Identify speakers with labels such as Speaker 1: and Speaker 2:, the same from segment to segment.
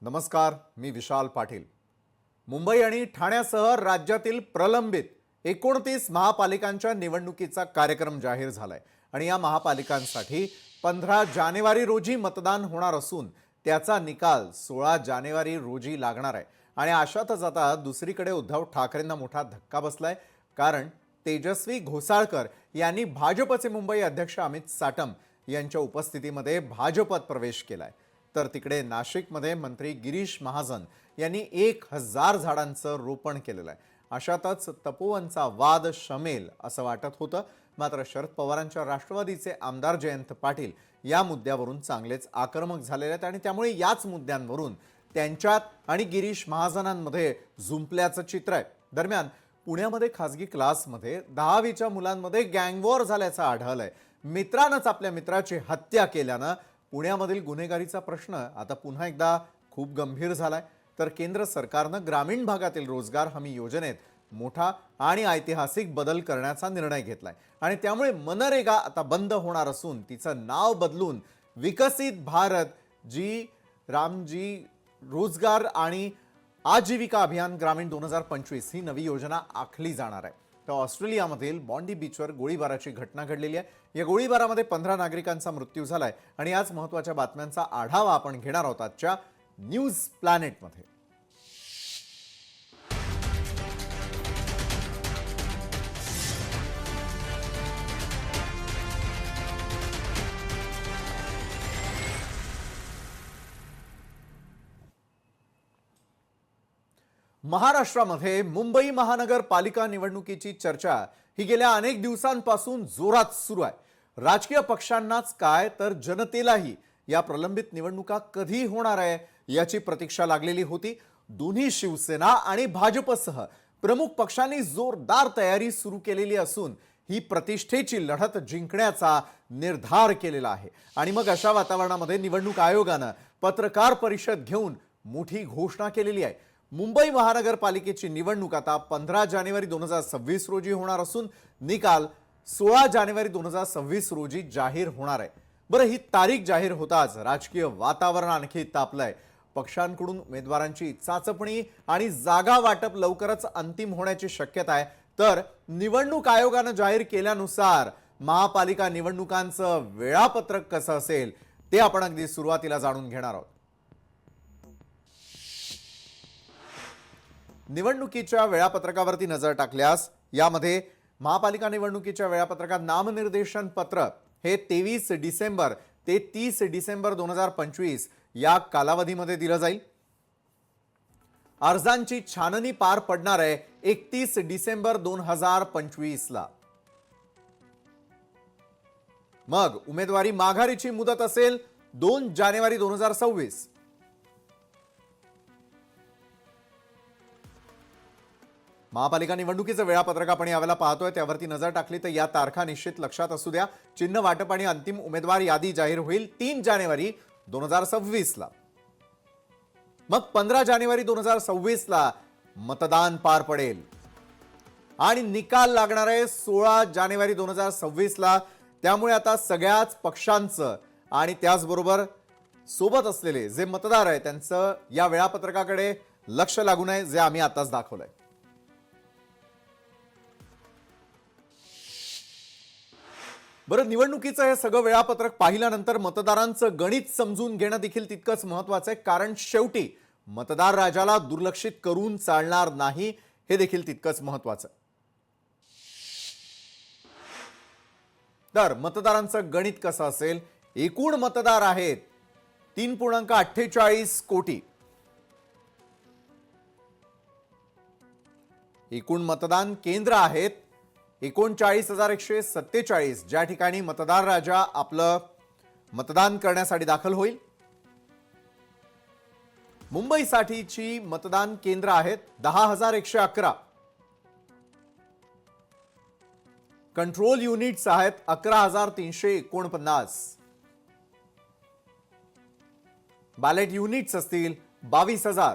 Speaker 1: नमस्कार, मी विशाल पाटील। मुंबई आणि ठाण्यासह राज्यातील प्रलंबित 29 महापालिकांच्या निवडणुकीचा कार्यक्रम जाहीर झालाय आणि या महापालिकांसाठी 15 जानेवारी रोजी मतदान होणार असून त्याचा निकाल 16 जानेवारी रोजी लागणार आहे। आणि अशातच आता दुसरीकडे उद्धव ठाकरेंना मोठा धक्का बसलाय, कारण तेजस्वी घोसाळकर यांनी भाजपचे मुंबई अध्यक्ष अमित साटम यांच्या उपस्थितीमध्ये भाजपात प्रवेश केलाय। तर तिकडे नाशिकमध्ये मंत्री गिरीश महाजन यांनी 1000 झाडांचं रोपण केलेलं आहे। अशातच तपोवनचा वाद शमेल असं वाटत होतं, मात्र शरद पवारांच्या राष्ट्रवादीचे आमदार जयंत पाटील या मुद्द्यावरून चांगलेच आक्रमक झालेले आहेत आणि त्यामुळे याच मुद्द्यांवरून त्यांच्यात आणि गिरीश महाजनांमध्ये झुंपल्याचं चित्र आहे। दरम्यान पुण्यामध्ये खासगी क्लासमध्ये 10वीच्या मुलांमध्ये गँगवॉर झाल्याचं आढळलंय। मित्रानंच आपल्या मित्राची हत्या केल्यानं पुण्यामधील गुन्हेगारीचा प्रश्न आता पुन्हा एकदा खूप गंभीर झालाय। तर केंद्र सरकारनं ग्रामीण भागातील रोजगार हमी योजनेत मोठा आणि ऐतिहासिक बदल करण्याचा निर्णय घेतलाय आणि त्यामुळे मनरेगा आता बंद होणार असून तिचं नाव बदलून विकसित भारत जी रामजी रोजगार आणि आजीविका अभियान ग्रामीण 2025 ही नवी योजना आखली जाणार आहे। तर ऑस्ट्रेलियामधील बॉन्डी बीचवर गोळीबाराची घटना घडलेली आहे। या गोळीबारामध्ये 15 नागरिकांचा मृत्यू झालाय आणि याच महत्त्वाच्या बातम्यांचा आढावा आपण घेणार आहोत आजच्या न्यूज प्लॅनेटमध्ये। महाराष्ट्रामध्ये मुंबई महानगरपालिका निवडणुकीची चर्चा ही गेल्या अनेक दिवसांपासून जोरात सुरू आहे। राजकीय पक्षांनाच काय तर जनतेलाही या प्रलंबित निवडणुका कधी होणार आहे याची प्रतीक्षा लागलेली होती। दोन्ही शिवसेना आणि भाजपसह प्रमुख पक्षांनी जोरदार तयारी सुरू केलेली असून ही प्रतिष्ठेची लढत जिंकण्याचा निर्धार केलेला आहे। आणि मग अशा वातावरणामध्ये निवडणूक आयोगानं पत्रकार परिषद घेऊन मोठी घोषणा केलेली आहे। मुंबई महानगरपालिकेची निवडणूक आता 15 जानेवारी 2026 रोजी होणार असून निकाल 16 जानेवारी 2026 रोजी जाहीर होणार आहे। बरं, ही तारीख जाहीर होताच राजकीय वातावरण आणखी तापलंय। पक्षांकडून उमेदवारांची चाचपणी आणि जागा वाटप लवकरच अंतिम होण्याची शक्यता आहे। तर निवडणूक आयोगानं जाहीर केल्यानुसार महापालिका निवडणुकांचं वेळापत्रक कसं असेल ते आपण अगदी सुरुवातीला जाणून घेणार आहोत। निवडणुकीच्या वेळापत्रकावरती नजर टाकल्यास यामध्ये महापालिका निवडणुकीच्या वेळापत्रकात नामनिर्देशन पत्र हे 23 डिसेंबर ते 30 डिसेंबर 2025 या कालावधीमध्ये दिलं जाईल। अर्जांची छाननी पार पडणार आहे 31 डिसेंबर 2025 ला। मग उमेदवारी माघारीची मुदत असेल 2 जानेवारी 2026। महापालिका निवडणुकीचं वेळापत्रक आपण यावेळेला पाहतोय त्यावरती नजर टाकली तर या तारखा निश्चित लक्षात असू द्या। चिन्ह वाटप आणि अंतिम उमेदवार यादी जाहीर होईल 3 जानेवारी 2026 ला। मग 15 जानेवारी 2026 ला मतदान पार पडेल आणि निकाल लागणार आहे 16 जानेवारी 2026 ला। त्यामुळे आता सगळ्याच पक्षांचं आणि त्याचबरोबर सोबत असलेले जे मतदार आहेत त्यांचं या वेळापत्रकाकडे लक्ष लागू नये, जे आम्ही आताच दाखवलंय। बरं, निवडणुकीचं हे सगळं वेळापत्रक पाहिल्यानंतर मतदारांचं गणित समजून घेणं देखील तितकंच महत्त्वाचं आहे, कारण शेवटी मतदार राजाला दुर्लक्षित करून चालणार नाही हे देखील तितकंच महत्त्वाचं। तर मतदारांचं गणित कसं असेल? एकूण मतदार आहेत 3.48 कोटी। एकूण मतदान केंद्र आहेत 39,147, ज्या ठिकाणी मतदार राजा आपलं मतदान करण्यासाठी दाखल होईल। मुंबईसाठीची मतदान केंद्र आहेत 10,111। कंट्रोल युनिट्स आहेत 11,349। बॅलेट युनिट्स असतील 22,000।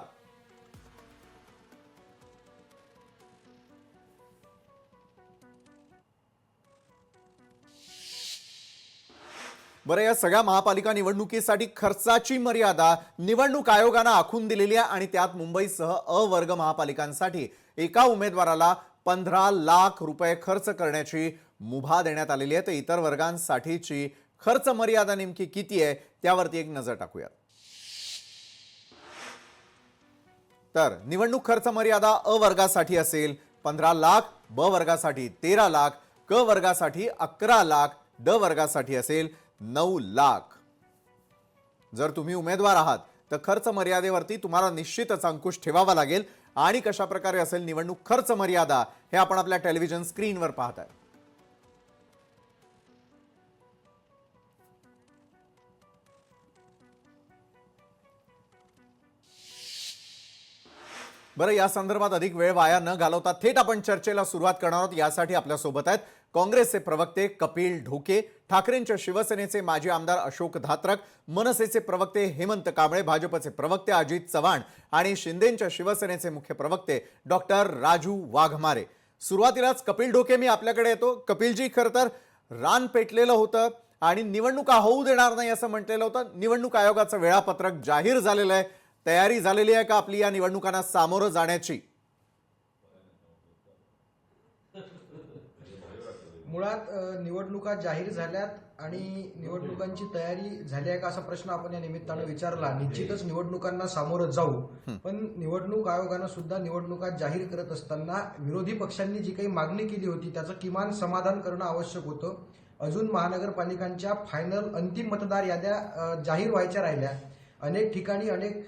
Speaker 1: बरं, या सगळ्या महापालिका निवडणुकीसाठी खर्चाची मर्यादा निवडणूक आयोगानं आखून दिलेली आहे आणि त्यात मुंबईसह अ वर्ग महापालिकांसाठी एका उमेदवाराला 15 लाख रुपये खर्च करण्याची मुभा देण्यात आलेली आहे। तर इतर वर्गांसाठीची खर्च मर्यादा नेमकी किती आहे त्यावरती एक नजर टाकूया। तर निवडणूक खर्च मर्यादा अ वर्गासाठी असेल 15 लाख, ब वर्गासाठी 13 लाख, क वर्गासाठी 11 लाख, ड वर्गासाठी असेल 9 लाख। जर तुम्ही उमेदवार आहात तर खर्च मर्यादेवरती तुम्हाला निश्चितच अंकुश ठेवावा लागेल। आणि कशा प्रकारे असेल निवडणूक खर्च मर्यादा हे आपण आपल्या टेलिव्हिजन स्क्रीनवर पाहताय। बरं, या संदर्भात अधिक वेळ वाया न घालवता थेट आपण चर्चेला सुरुवात करणार आहोत। यासाठी आपल्या सोबत आहेत काँग्रेसचे प्रवक्ते कपिल ढोके, ठाकरेंच्या शिवसेनेचे माजी आमदार अशोक धात्रक, मनसेचे प्रवक्ते हेमंत कांबळे, भाजपचे प्रवक्ते अजित चव्हाण आणि शिंदेंच्या शिवसेनेचे मुख्य प्रवक्ते डॉक्टर राजू वाघमारे। सुरुवातीलाच कपिल ढोके, मी आपल्याकडे येतो। कपिलजी, खरं तर रान पेटलेलं होतं आणि निवडणुका होऊ देणार नाही असं म्हटलेलं होतं। निवडणूक आयोगाचं वेळापत्रक जाहीर झालेलं आहे, तयारी झालेली आहे का आपली या निवडणुकांना सामोरं जाण्याची?
Speaker 2: मुळात निवडणुका जाहीर झाल्यात आणि निवडणुकांची तयारी झाली आहे का असा प्रश्न आपण या निमित्तानं विचारला। निश्चितच निवडणुकांना सामोरं जाऊ, पण निवडणूक आयोगानं सुद्धा निवडणुका जाहीर करत असताना विरोधी पक्षांनी जी काही मागणी केली होती त्याचं किमान समाधान करणं आवश्यक होतं। अजून महानगरपालिकांच्या फायनल अंतिम मतदार याद्या जाहीर व्हायच्या राहिल्या। अनेक ठिकाणी अनेक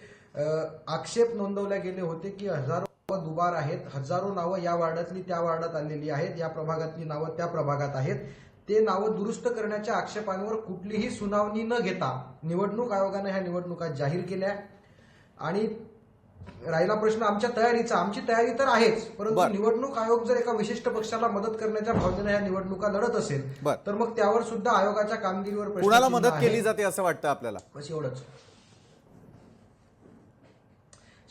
Speaker 2: आक्षेप नोंदवले गेले होते की हजारो नावं दुबार आहेत, हजारो नावं या वार्डातली त्या वार्डात आलेली आहेत, या प्रभागातली नावं त्या प्रभागात आहेत। ते नावं दुरुस्त करण्याच्या आक्षेपांवर कुठलीही सुनावणी न घेता निवडणूक आयोगाने ह्या निवडणुका जाहीर केल्या। आणि राहिला प्रश्न आमच्या तयारीचा, आमची तयारी तर आहेच, परंतु निवडणूक आयोग जर एका विशिष्ट पक्षाला मदत करण्याच्या भावनेने ह्या निवडणुका लढत असेल तर मग त्यावर सुद्धा आयोगाच्या कामगिरीवर
Speaker 1: कुणाला मदत केली जाते असं वाटतं आपल्याला?
Speaker 2: बस एवढंच।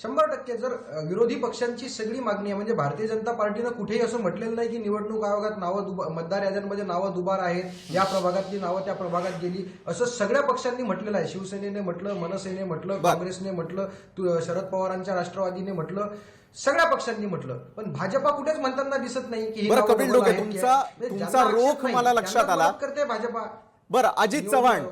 Speaker 2: 100% जर विरोधी पक्षांची सगळी मागणी आहे, म्हणजे भारतीय जनता पार्टीनं कुठेही असं म्हटलेलं नाही की निवडणूक आयोगात नावं मतदार याद्यांमध्ये नावं दुबार आहेत, या प्रभागातली नावं त्या प्रभागात गेली, असं सगळ्या पक्षांनी म्हटलेलं आहे। शिवसेनेने म्हटलं, मनसेने म्हटलं, काँग्रेसने म्हटलं, शरद पवारांच्या राष्ट्रवादीने म्हटलं, सगळ्या पक्षांनी म्हटलं, पण भाजपा कुठेच म्हणताना दिसत नाही की
Speaker 1: कपिल ढोके, तुमचा रोख मला लक्षात आला
Speaker 2: करते भाजपा।
Speaker 1: बरं, अजित चव्हाण,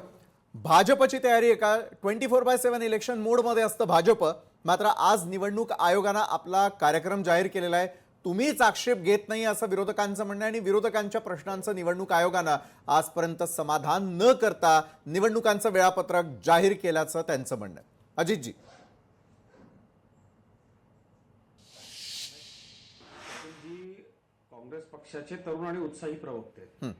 Speaker 1: भाजपची तयारी आहे का? 24/7 इलेक्शन मोड मध्ये असतं भाजप, मात्र आज निवडणूक आयोगानं आपला कार्यक्रम जाहीर केलेला आहे। तुम्हीच आक्षेप घेत नाही असं विरोधकांचं म्हणणं आहे आणि विरोधकांच्या प्रश्नांचं निवडणूक आयोगानं आजपर्यंत समाधान न करता निवडणुकांचं वेळापत्रक जाहीर केल्याचं त्यांचं म्हणणं आहे। अजितजी,
Speaker 3: काँग्रेस पक्षाचे तरुण आणि उत्साही प्रवक्ते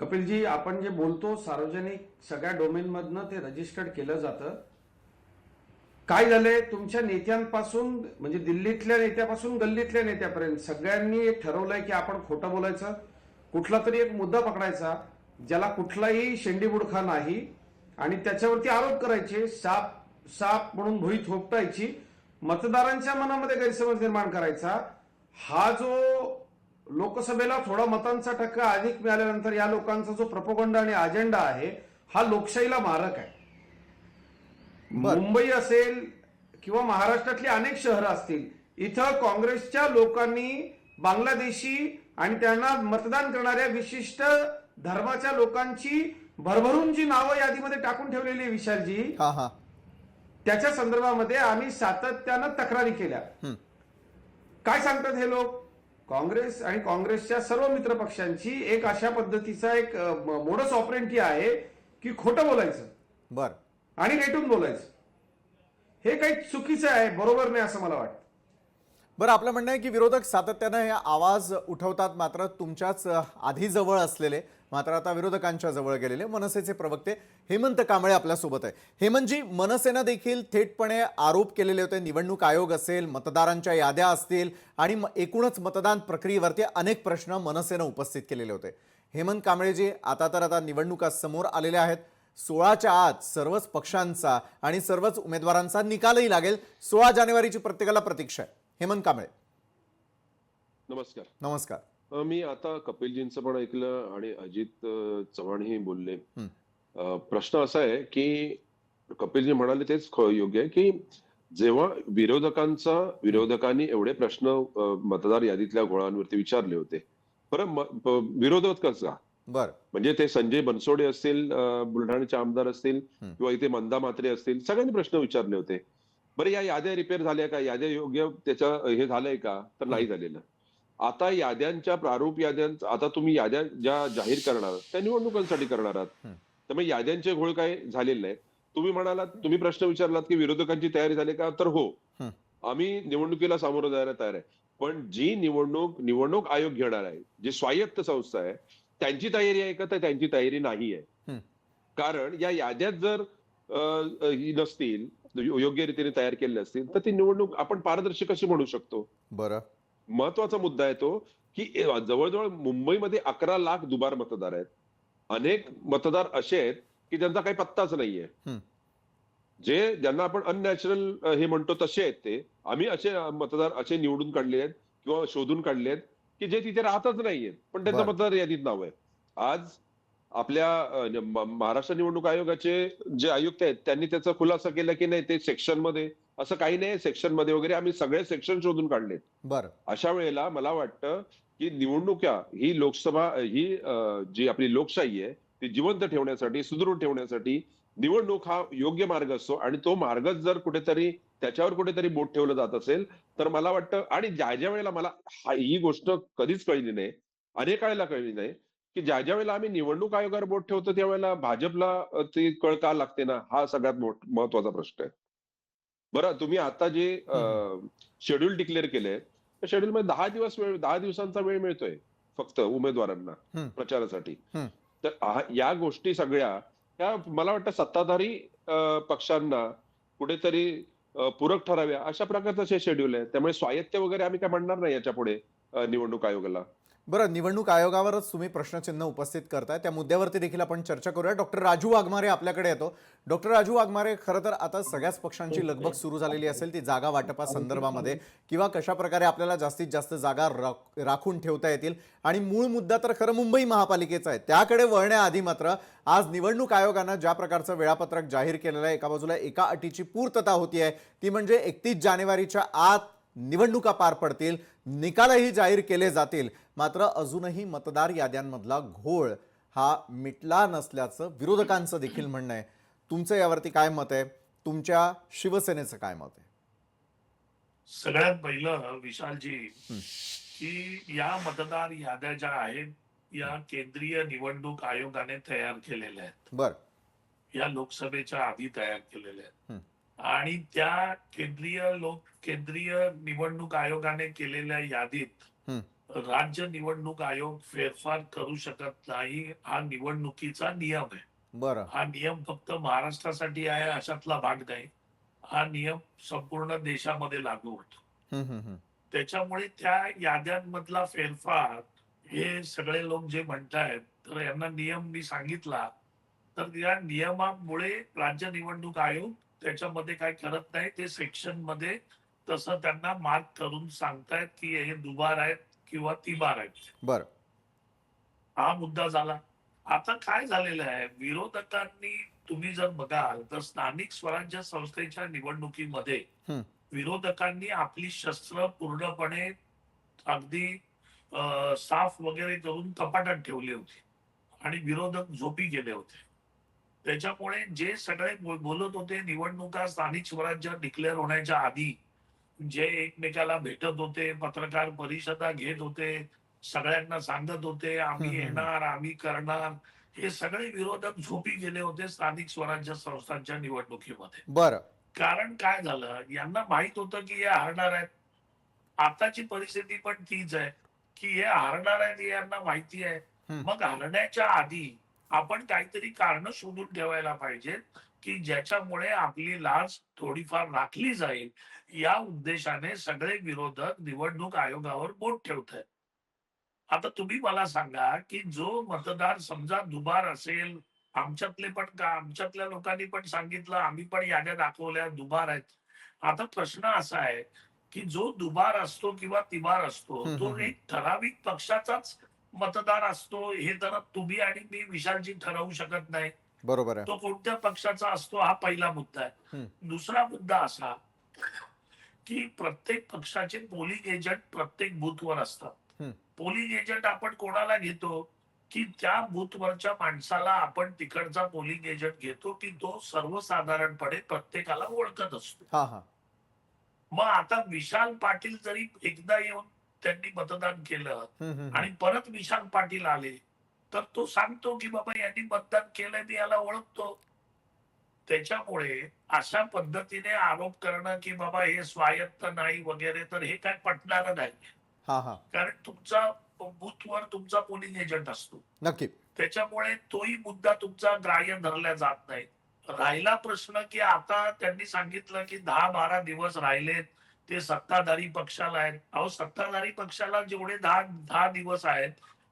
Speaker 3: कपिलजी, आपण जे बोलतो सार्वजनिक सगळ्या डोमेन मधनं ते रजिस्टर्ड केलं जातं। काय झालंय, तुमच्या नेत्यांपासून म्हणजे दिल्लीतल्या नेत्यापासून गल्लीतल्या नेत्यापर्यंत सगळ्यांनी एक ठरवलंय की आपण खोटं बोलायचं, कुठला तरी एक मुद्दा पकडायचा ज्याला कुठलाही शेंडीबुडखा नाही आणि त्याच्यावरती आरोप करायचे, साप साप म्हणून भुई थोपटायची, मतदारांच्या मनामध्ये गैरसमज निर्माण करायचा। हा जो लोकसभेला थोडा मतांचा टक्का अधिक मिळाल्यानंतर या लोकांचा जो प्रोपगंडा आणि अजेंडा आहे हा लोकशाहीला मारक आहे। मुंबई असेल किंवा महाराष्ट्रातली अनेक शहरं असतील, इथं काँग्रेसच्या लोकांनी बांगलादेशी आणि त्यांना मतदान करणाऱ्या विशिष्ट धर्माच्या लोकांची भरभरून जी नावं यादीमध्ये टाकून ठेवलेली विशालजी, त्याच्या संदर्भामध्ये आम्ही सातत्यानं तक्रारी केल्या। काय सांगतात हे लोक? काँग्रेस आणि काँग्रेसच्या सर्व मित्र पक्षांची एक अशा पद्धतीचा एक मोडस ऑपरेंटी आहे की खोटं बोलायचं
Speaker 1: बर
Speaker 3: आणि रेटून बोलायचं। हे काही चुकीचं आहे, बरोबर नाही असं मला वाटतं।
Speaker 1: बरं, आपलं म्हणणं आहे की विरोधक सातत्यानं हे आवाज उठवतात, मात्र तुमच्याच आधी जवळ असलेले मात्र आता विरोधकांच्या जवळ गेलेले मनसेचे प्रवक्ते हेमंत कांबळे आपल्यासोबत आहे। हेमंतजी, मनसेनं देखील थेटपणे आरोप केलेले होते, निवडणूक आयोग असेल, मतदारांच्या याद्या असतील आणि एकूणच मतदान प्रक्रियेवरती अनेक प्रश्न मनसेनं उपस्थित केलेले होते। हेमंत कांबळेजी, आता निवडणुका समोर आलेल्या आहेत, 16च्या आत सर्वच पक्षांचा आणि सर्वच उमेदवारांचा निकालही लागेल। 16 जानेवारीची प्रत्येकाला प्रतीक्षा आहे। हेमंत कांबळे,
Speaker 4: नमस्कार।
Speaker 1: नमस्कार।
Speaker 4: मी आता कपिलजींचं पण ऐकलं आणि अजित चव्हाणही बोलले.
Speaker 1: हं.
Speaker 4: प्रश्न असा आहे की कपिलजी म्हणाले तेच योग्य आहे की जेव्हा विरोधकांनी एवढे प्रश्न मतदार यादीतल्या घोळांवरती विचारले होते. बरं विरोधक कसा?
Speaker 1: बरं.
Speaker 4: म्हणजे ते संजय बनसोडे असतील, बुलढाण्याचे आमदार असतील
Speaker 1: हं.
Speaker 4: किंवा इथे मंदा म्हात्रे असतील, सगळ्यांनी प्रश्न विचारले होते. बरं या याद्या रिपेअर झाल्या का? याद्या योग्य त्याचं हे झालंय का? तर
Speaker 1: हं.
Speaker 4: नाही झालेलं. आता प्रारूप याद्यांचा आता तुम्ही याद्या ज्या जाहीर करणार त्या निवडणुकांसाठी करणार आहात.
Speaker 1: हं.
Speaker 4: त्यामुळे याद्यांचे घोळ काही झालेले नाही. तुम्ही प्रश्न विचारलात की विरोधकांची तयारी झाली का? तर हो.
Speaker 1: हं.
Speaker 4: आम्ही निवडणुकीला सामोरं जायला तयार आहे. पण जी निवडणूक आयोग घेणार आहे, जी स्वायत्त संस्था आहे, त्यांची तयारी आहे का? तर त्यांची तयारी नाहीये.
Speaker 1: हं.
Speaker 4: कारण या याद्यात जर ही नसतील, योग्य रीतीने तयार केलेल्या असतील, तर ती निवडणूक आपण पारदर्शी कशी म्हणू शकतो?
Speaker 1: बरं.
Speaker 4: महत्वाचा मुद्दा आहे तो, की जवळ-जवळ मुंबईमध्ये 11 लाख दुबार मतदार आहेत. अनेक मतदार असे आहेत, की ज्यांचा काही पत्ताच नाहीये.
Speaker 1: हं.
Speaker 4: ज्यांना आपण अननॅचरल हे म्हणतो तसे आहेत ते. आम्ही असे मतदार असे निवडून काढले आहेत किंवा शोधून काढले आहेत, की जे तिथे राहतच नाहीयेत. पण त्यांचं
Speaker 1: बरं.
Speaker 4: मतदार यादीत नाव आहे. आज आपल्या महाराष्ट्र निवडणूक आयोगाचे जे आयुक्त आहेत, त्यांनी त्याचा खुलासा केला, की नाही ते सेक्शनमध्ये असं काही नाही सेक्शनमध्ये वगैरे आम्ही सगळे सेक्शन शोधून काढलेत.
Speaker 1: बरं.
Speaker 4: अशा वेळेला मला वाटतं, की निवडणुका ही जी आपली लोकशाही आहे, ती जिवंत ठेवण्यासाठी, सुदृढ ठेवण्यासाठी निवडणूक हा योग्य मार्ग असतो आणि तो मार्गच जर त्याच्यावर कुठेतरी बोट ठेवलं जात असेल, तर मला वाटतं आणि ज्या वेळेला मला ही गोष्ट कधीच कळली नाही, अनेक वेळेला कळली नाही, की ज्या वेळेला आम्ही निवडणूक आयोगावर बोट ठेवतो, त्यावेळेला भाजपला ती कळ का लागते ना, हा सगळ्यात महत्वाचा प्रश्न आहे. बरं तुम्ही आता जे
Speaker 1: हं. हं.
Speaker 4: शेड्यूल डिक्लेअर केलंय, त्या शेड्यूलमध्ये 10 दिवसांचा वेळ मिळतोय फक्त उमेदवारांना
Speaker 1: हं.
Speaker 4: प्रचारासाठी.
Speaker 1: हं.
Speaker 4: तर या गोष्टी सगळ्या ह्या मला वाटतं सत्ताधारी पक्षांना कुठेतरी पूरक ठराव्या अशा प्रकारचं हे शेड्यूल आहे. त्यामुळे स्वायत्त वगैरे आम्ही काय म्हणणार नाही याच्यापुढे निवडणूक आयोगाला.
Speaker 1: बरं, निवडणूक आयोगावरच तुम्ही प्रश्नचिन्ह उपस्थित करताय त्या मुद्द्यावरती देखील आपण चर्चा करूया. डॉक्टर राजू वाघमारे आपल्याकडे येतो. डॉक्टर राजू वाघमारे, खरं तर आता सगळ्याच पक्षांची लगबग सुरू झालेली असेल ती जागा वाटपासंदर्भामध्ये किंवा कशा प्रकारे आपल्याला जास्तीत जास्त जागा राखून ठेवता येतील आणि मूळ मुद्दा तर खरं मुंबई महापालिकेचा आहे. त्याकडे वळण्याआधी मात्र आज निवडणूक आयोगानं ज्या प्रकारचं वेळापत्रक जाहीर केलेलं आहे, एका बाजूला एका अटीची पूर्तता होतीये, ती म्हणजे 31 जानेवारीच्या आत निवडणुका पार पडतील, निकालही जाहीर केले जातील. मात्र अजूनही मतदार याद्यांमधला घोळ हा मिटला नसल्याचं विरोधकांचं देखील म्हणणं आहे. तुमचं यावरती काय मत आहे? तुमच्या शिवसेनेचं काय मत आहे?
Speaker 5: सगळ्यात पहिलं विशालजी,
Speaker 1: हं.
Speaker 5: की या मतदार याद्या ज्या आहेत, या केंद्रीय निवडणूक आयोगाने तयार केलेल्या आहेत.
Speaker 1: बरं.
Speaker 5: या लोकसभेच्या आधी तयार केलेल्या आहेत.
Speaker 1: हं.
Speaker 5: आणि त्या केंद्रीय निवडणूक आयोगाने केलेल्या यादीत
Speaker 1: हं.
Speaker 5: राज्य निवडणूक आयोग फेरफार करू शकत नाही. हा निवडणुकीचा नियम आहे.
Speaker 1: बरं.
Speaker 5: हा नियम फक्त महाराष्ट्रासाठी आहे अशातला भाग नाही. हा नियम संपूर्ण देशामध्ये लागू होतो.
Speaker 1: हं. हं. हं.
Speaker 5: त्याच्यामुळे त्या याद्यांमधला फेरफार हे सगळे लोक जे म्हणतायत, तर यांना नियम मी सांगितला, तर या नियमामुळे राज्य निवडणूक आयोग त्याच्यामध्ये काय करत नाही. ते सेक्शन मध्ये तसं त्यांना मार्क करून सांगतायत की हे दुबार आहेत किंवा तिबार आहेत.
Speaker 1: बरं.
Speaker 5: हा मुद्दा झाला. आता काय झालेलं आहे, विरोधकांनी तुम्ही जर बघाल तर स्थानिक स्वराज्य संस्थेच्या निवडणुकीमध्ये
Speaker 1: हं.
Speaker 5: विरोधकांनी आपली शस्त्र पूर्णपणे अगदी साफ वगैरे करून कपाटात ठेवली होती आणि विरोधक झोपी गेले होते. त्याच्यामुळे जे सगळे बोलत होते निवडणुका स्थानिक स्वराज्य डिक्लेअर होण्याच्या आधी, जे एकमेकाला भेटत होते, पत्रकार परिषदा घेत होते, सगळ्यांना सांगत होते
Speaker 1: हं.
Speaker 5: आम्ही
Speaker 1: हं. हं.
Speaker 5: येणार, आम्ही करणार, हे सगळे विरोधक झोपी गेले होते स्थानिक स्वराज्य संस्थांच्या निवडणुकीमध्ये.
Speaker 1: बरं.
Speaker 5: कारण काय झालं, यांना माहित होतं की हे हारणार आहेत. आताची परिस्थिती पण तीच आहे, की हे हारणार आहेत हे यांना माहिती आहे.
Speaker 1: हं.
Speaker 5: मग हारण्याच्या आधी आपण काहीतरी कारणं शोधून ठेवायला पाहिजेत, की ज्याच्यामुळे आपली लाज थोडीफार राखली जाईल. या उद्देशाने सगळे विरोधक निवडणूक आयोगावर बोट ठेवतायत. आता तुम्ही मला सांगा, की जो मतदार समजा दुबार असेल, आमच्यातल्या लोकांनी पण सांगितलं, आम्ही पण याद्या दाखवल्या दुबार आहेत. आता प्रश्न असा आहे, की जो दुबार असतो किंवा तिबार असतो तो एक ठराविक पक्षाचाच मतदार असतो, हे तर तुम्ही आणि मी विशालजी ठरवू शकत नाही.
Speaker 1: बरोबर आहे.
Speaker 5: तो कोणत्या पक्षाचा असतो हा पहिला मुद्दा आहे.
Speaker 1: हम्म.
Speaker 5: दुसरा मुद्दा असा की प्रत्येक पक्षाचे पोलिंग एजंट प्रत्येक बूथवर असतात.
Speaker 1: हम्म.
Speaker 5: पोलिंग एजंट आपण कोणाला घेतो की त्या बूथवरच्या माणसाला आपण तिकडचा पोलिंग एजंट घेतो की तो सर्वसाधारणपणे प्रत्येकाला ओळखत असतो.
Speaker 1: हा हा.
Speaker 5: मग आता विशाल पाटील जरी एकदा येऊन त्यांनी मतदान केलं आणि परत विशाल पाटील आले तर तो सांगतो की बाबा यांनी मतदान केलंय, मी याला ओळखतो. त्याच्यामुळे अशा पद्धतीने आरोप करणं की बाबा हे स्वायत्त नाही वगैरे, तर हे काय पटणारं नाही.
Speaker 1: हा हा.
Speaker 5: कारण तुमचा बूथवर तुमचा पोलिंग एजंट असतो,
Speaker 1: नक्की.
Speaker 5: त्याच्यामुळे तोही मुद्दा तुमचा ग्राह्य धरला जात नाही. राहिला प्रश्न की आता त्यांनी सांगितलं की 10-12 दिवस राहिलेत ते सत्ताधारी पक्षाला आहेत. अहो, सत्ताधारी पक्षाला जेवढे 10 दिवस आहेत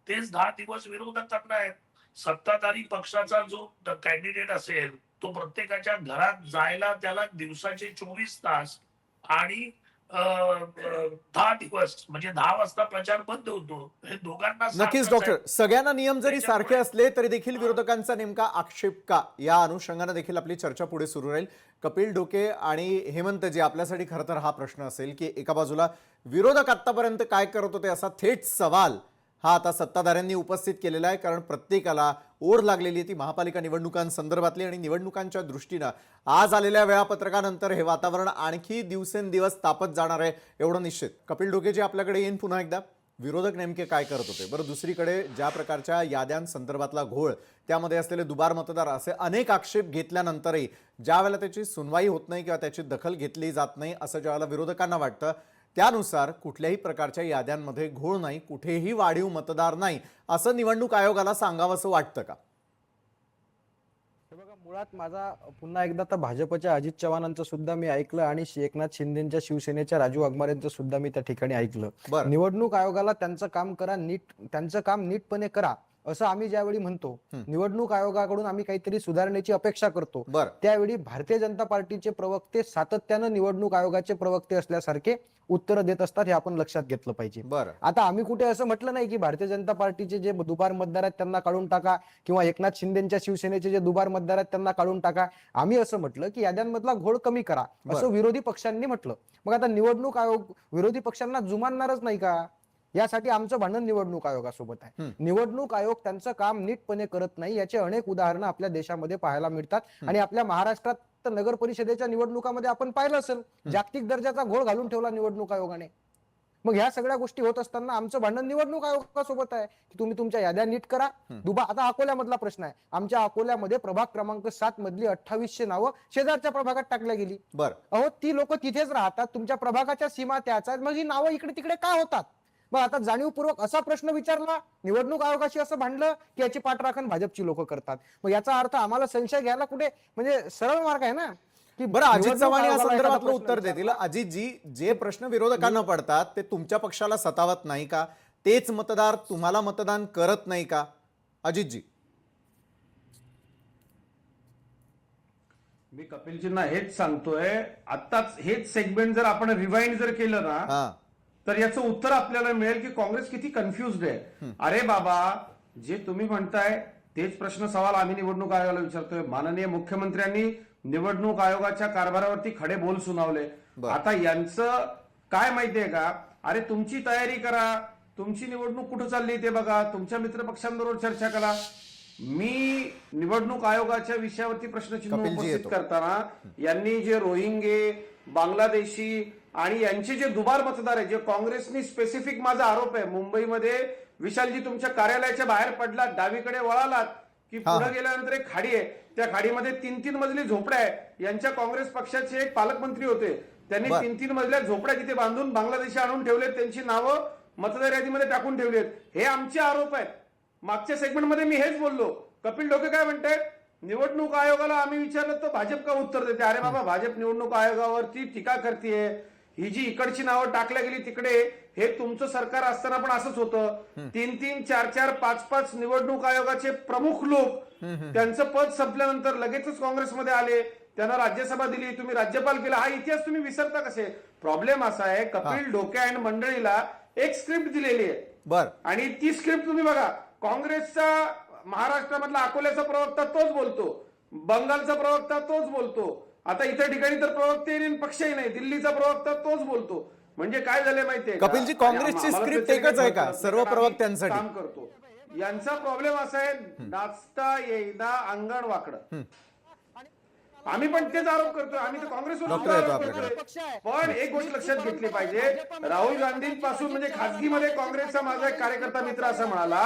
Speaker 5: तेच 10 दिवस विरोधकांना आहेत. सत्ताधारी पक्षाचा जो कॅन्डिडेट असेल तो प्रत्येकाच्या घरात जायला त्याला दिवसाचे 24 तास आणि 10 दिवस म्हणजे 10 वाजता प्रचार बंद होतो. हे दोघांना
Speaker 1: नक्कीच
Speaker 5: सारखंच
Speaker 1: डॉक्टर,
Speaker 5: आहे.
Speaker 1: सगळ्यांना नियम जरी
Speaker 5: त्याच्यामुळे-
Speaker 1: सारखे असले तरी देखील विरोधकांचा नेमका आक्षेप का, या अनुषंगाने देखील आपली चर्चा पुढे सुरू राहील. कपिल डोके आणि हेमंत जी, आपल्यासाठी खरं तर हा प्रश्न असेल की एका बाजूला विरोधक आतापर्यंत काय करत होते असा थेट सवाल हा आता सत्ताधाऱ्यांनी उपस्थित केलेला आहे. कारण प्रत्येकाला ओढ लागलेली आहे ती महापालिका निवडणुकांसंदर्भातली, आणि निवडणुकांच्या दृष्टीनं आज आलेल्या वेळापत्रकानंतर हे वातावरण आणखी दिवसेंदिवस तापत जाणार आहे एवढं निश्चित. कपिल डोकेजी, आपल्याकडे येईन पुन्हा एकदा. विरोधक नेमके काय करत होते? बरं, दुसरीकडे ज्या प्रकारच्या याद्यांसंदर्भातला घोळ, त्यामध्ये असलेले दुबार मतदार, असे अनेक आक्षेप घेतल्यानंतरही ज्या वेळेला त्याची सुनवाई होत नाही किंवा त्याची दखल घेतली जात नाही असं ज्यावेळेला विरोधकांना वाटतं, त्यानुसार कुठल्याही प्रकारच्या याद्यांमध्ये घोळ नाही, कुठेही वाढीव मतदार नाही, असं निवडणूक आयोगाला सांगावंसं वाटतं का?
Speaker 2: हे बघा, मुळात माझा पुन्हा एकदा तर भाजपच्या अजित चव्हाणांचं सुद्धा मी ऐकलं आणि एकनाथ शिंदेच्या शिवसेनेच्या राजू वाघमारेंचं सुद्धा मी त्या ठिकाणी ऐकलं.
Speaker 1: बरं.
Speaker 2: निवडणूक आयोगाला त्यांचं काम करा, त्यांचं काम नीटपणे करा असं आम्ही ज्यावेळी म्हणतो, निवडणूक आयोगाकडून आम्ही काहीतरी सुधारण्याची अपेक्षा करतो,
Speaker 1: बरं.
Speaker 2: त्यावेळी भारतीय जनता पार्टीचे प्रवक्ते सातत्यानं निवडणूक आयोगाचे प्रवक्ते असल्यासारखे उत्तरं देत असतात, हे आपण लक्षात घेतलं पाहिजे.
Speaker 1: बरं.
Speaker 2: आता आम्ही कुठे असं म्हटलं नाही की भारतीय जनता पार्टीचे जे दुबार मतदार आहेत त्यांना काढून टाका, किंवा एकनाथ शिंदेच्या शिवसेनेचे जे दुबार मतदार आहेत त्यांना काढून टाका. आम्ही असं म्हटलं की याद्यांमधला घोळ कमी करा, असं विरोधी पक्षांनी म्हटलं. मग आता निवडणूक आयोग विरोधी पक्षांना जुमानणारच नाही का? यासाठी आमचं भांडण निवडणूक आयोगासोबत आहे. निवडणूक आयोग त्यांचं काम नीटपणे करत नाही, याचे अनेक उदाहरणं आपल्या देशामध्ये पाहायला मिळतात. आणि आपल्या महाराष्ट्रात तर नगर परिषदेच्या निवडणुकामध्ये आपण पाहिलं असेल, जागतिक दर्जाचा घोळ घालून ठेवला निवडणूक आयोगाने. मग ह्या सगळ्या गोष्टी होत असताना आमचं भांडण निवडणूक आयोगासोबत आहे की तुम्ही तुमच्या याद्या नीट करा. आता अकोल्यामधला प्रश्न आहे. आमच्या अकोल्यामध्ये प्रभाग क्रमांक 7 मधली 2800 नावं शेजारच्या प्रभागात टाकल्या गेली.
Speaker 1: बरं.
Speaker 2: अहो, ती लोक तिथेच राहतात, तुमच्या प्रभागाच्या सीमा त्याच आहेत, मग ही नावं इकडे तिकडे का होतात? मग आता जाणीवपूर्वक असा प्रश्न विचारला, निवडणूक आयोगाशी असं भांडलं की याची पाठराखण भाजपची लोक करतात. मग याचा अर्थ आम्हाला संशय घ्यायला कुठे, म्हणजे सरळ मार्ग आहे ना की
Speaker 1: बरं, अजित
Speaker 2: निवडणूक
Speaker 1: चव्हाण या
Speaker 2: आयोगाला एखादा
Speaker 1: संदर्भातलं
Speaker 2: प्रश्न
Speaker 1: उत्तर देतील. अजितजी, जे प्रश्न विरोधकांना पडतात ते तुमच्या पक्षाला सतावत नाही का? तेच मतदार तुम्हाला मतदान करत नाही का? अजितजी.
Speaker 3: मी कपिलजींना हेच सांगतोय, आत्ताच हेच सेगमेंट जर आपण रिवाइंड जर केलं ना,
Speaker 1: हा.
Speaker 3: तर याचं उत्तर आपल्याला मिळेल की काँग्रेस किती कन्फ्युज्ड आहे. अरे बाबा, जे तुम्ही म्हणताय तेच प्रश्न सवाल आम्ही निवडणूक आयोगाला विचारतोय. माननीय मुख्यमंत्र्यांनी निवडणूक आयोगाच्या कारभारावरती खडे बोल सुनावले. आता यांचं काय माहितीये का? अरे तुमची तयारी करा, तुमची निवडणूक कुठं चालली ते बघा, तुमच्या मित्रपक्षांबरोबर चर्चा करा. मी निवडणूक आयोगाच्या विषयावरती प्रश्नचिन्ह
Speaker 1: कपिलजी
Speaker 3: उपस्थित
Speaker 1: येतो.
Speaker 3: करताना यांनी जे रोहिंगे, बांगलादेशी आणि यांचे जे दुबार मतदार आहे, जे काँग्रेसनी स्पेसिफिक, माझा आरोप आहे, मुंबईमध्ये विशालजी तुमच्या कार्यालयाच्या बाहेर पडलात, डावीकडे वळालात की पुढे गेल्यानंतर एक खाडी आहे, त्या खाडीमध्ये 3-3 मजली झोपड्या आहे. यांच्या काँग्रेस पक्षाचे एक पालकमंत्री होते, त्यांनी 3-3 मजल्या झोपड्या तिथे बांधून बांगलादेशी आणून ठेवलेत, त्यांची नावं मतदार यादीमध्ये टाकून ठेवलेत. हे आमचे आरोप आहेत. मागच्या सेगमेंटमध्ये मी हेच बोललो. कपिल डोके काय म्हणतायत? निवडणूक आयोगाला आम्ही विचारलं तर भाजप का उत्तर देते? अरे बाबा, भाजप निवडणूक आयोगावरती टीका करतेय. ही जी इकडची नावं टाकल्या गेली तिकडे, हे तुमचं सरकार असताना पण असंच होतं. 3-3, 4-4, 5-5 निवडणूक आयोगाचे प्रमुख लोक त्यांचं पद संपल्यानंतर लगेचच काँग्रेसमध्ये आले. त्यांना राज्यसभा दिली, तुम्ही राज्यपाल केला, हा इतिहास तुम्ही विसरता कसे? प्रॉब्लेम असा आहे, कपिल डोके अँड मंडळीला एक स्क्रिप्ट दिलेली आहे
Speaker 1: बर
Speaker 3: आणि ती स्क्रिप्ट तुम्ही बघा. काँग्रेसचा महाराष्ट्रामधला अकोल्याचा प्रवक्ता तोच बोलतो, बंगालचा प्रवक्ता तोच बोलतो, आता इतर ठिकाणी तर प्रवक्ते नाही, पक्षही नाही, दिल्लीचा प्रवक्ता तोच बोलतो. म्हणजे काय झालंय माहितीये का?
Speaker 1: कपिलजी, काँग्रेसची
Speaker 3: आम्हाला
Speaker 1: स्क्रिप्ट
Speaker 3: त्याचं
Speaker 1: एकच आहे
Speaker 3: काही
Speaker 1: का
Speaker 3: फरक
Speaker 1: सर्व
Speaker 3: नाही, कारण
Speaker 1: प्रवक्त्यांसाठी?
Speaker 3: आम्ही काम करतो. यांचा प्रॉब्लेम असा आहे, नाचता येईना अंगण वाकडं. आम्ही पण तेच आरोप करतोय, आम्ही तर काँग्रेसवर
Speaker 1: डॉक्टर
Speaker 3: सुद्धा
Speaker 1: येतो
Speaker 3: आरोप
Speaker 1: आपल्याकडे.
Speaker 3: करतोय. पण एक गोष्ट लक्षात घेतली पाहिजे, राहुल गांधींपासून म्हणजे खासगीमध्ये काँग्रेसचा माझा एक कार्यकर्ता मित्र असं म्हणाला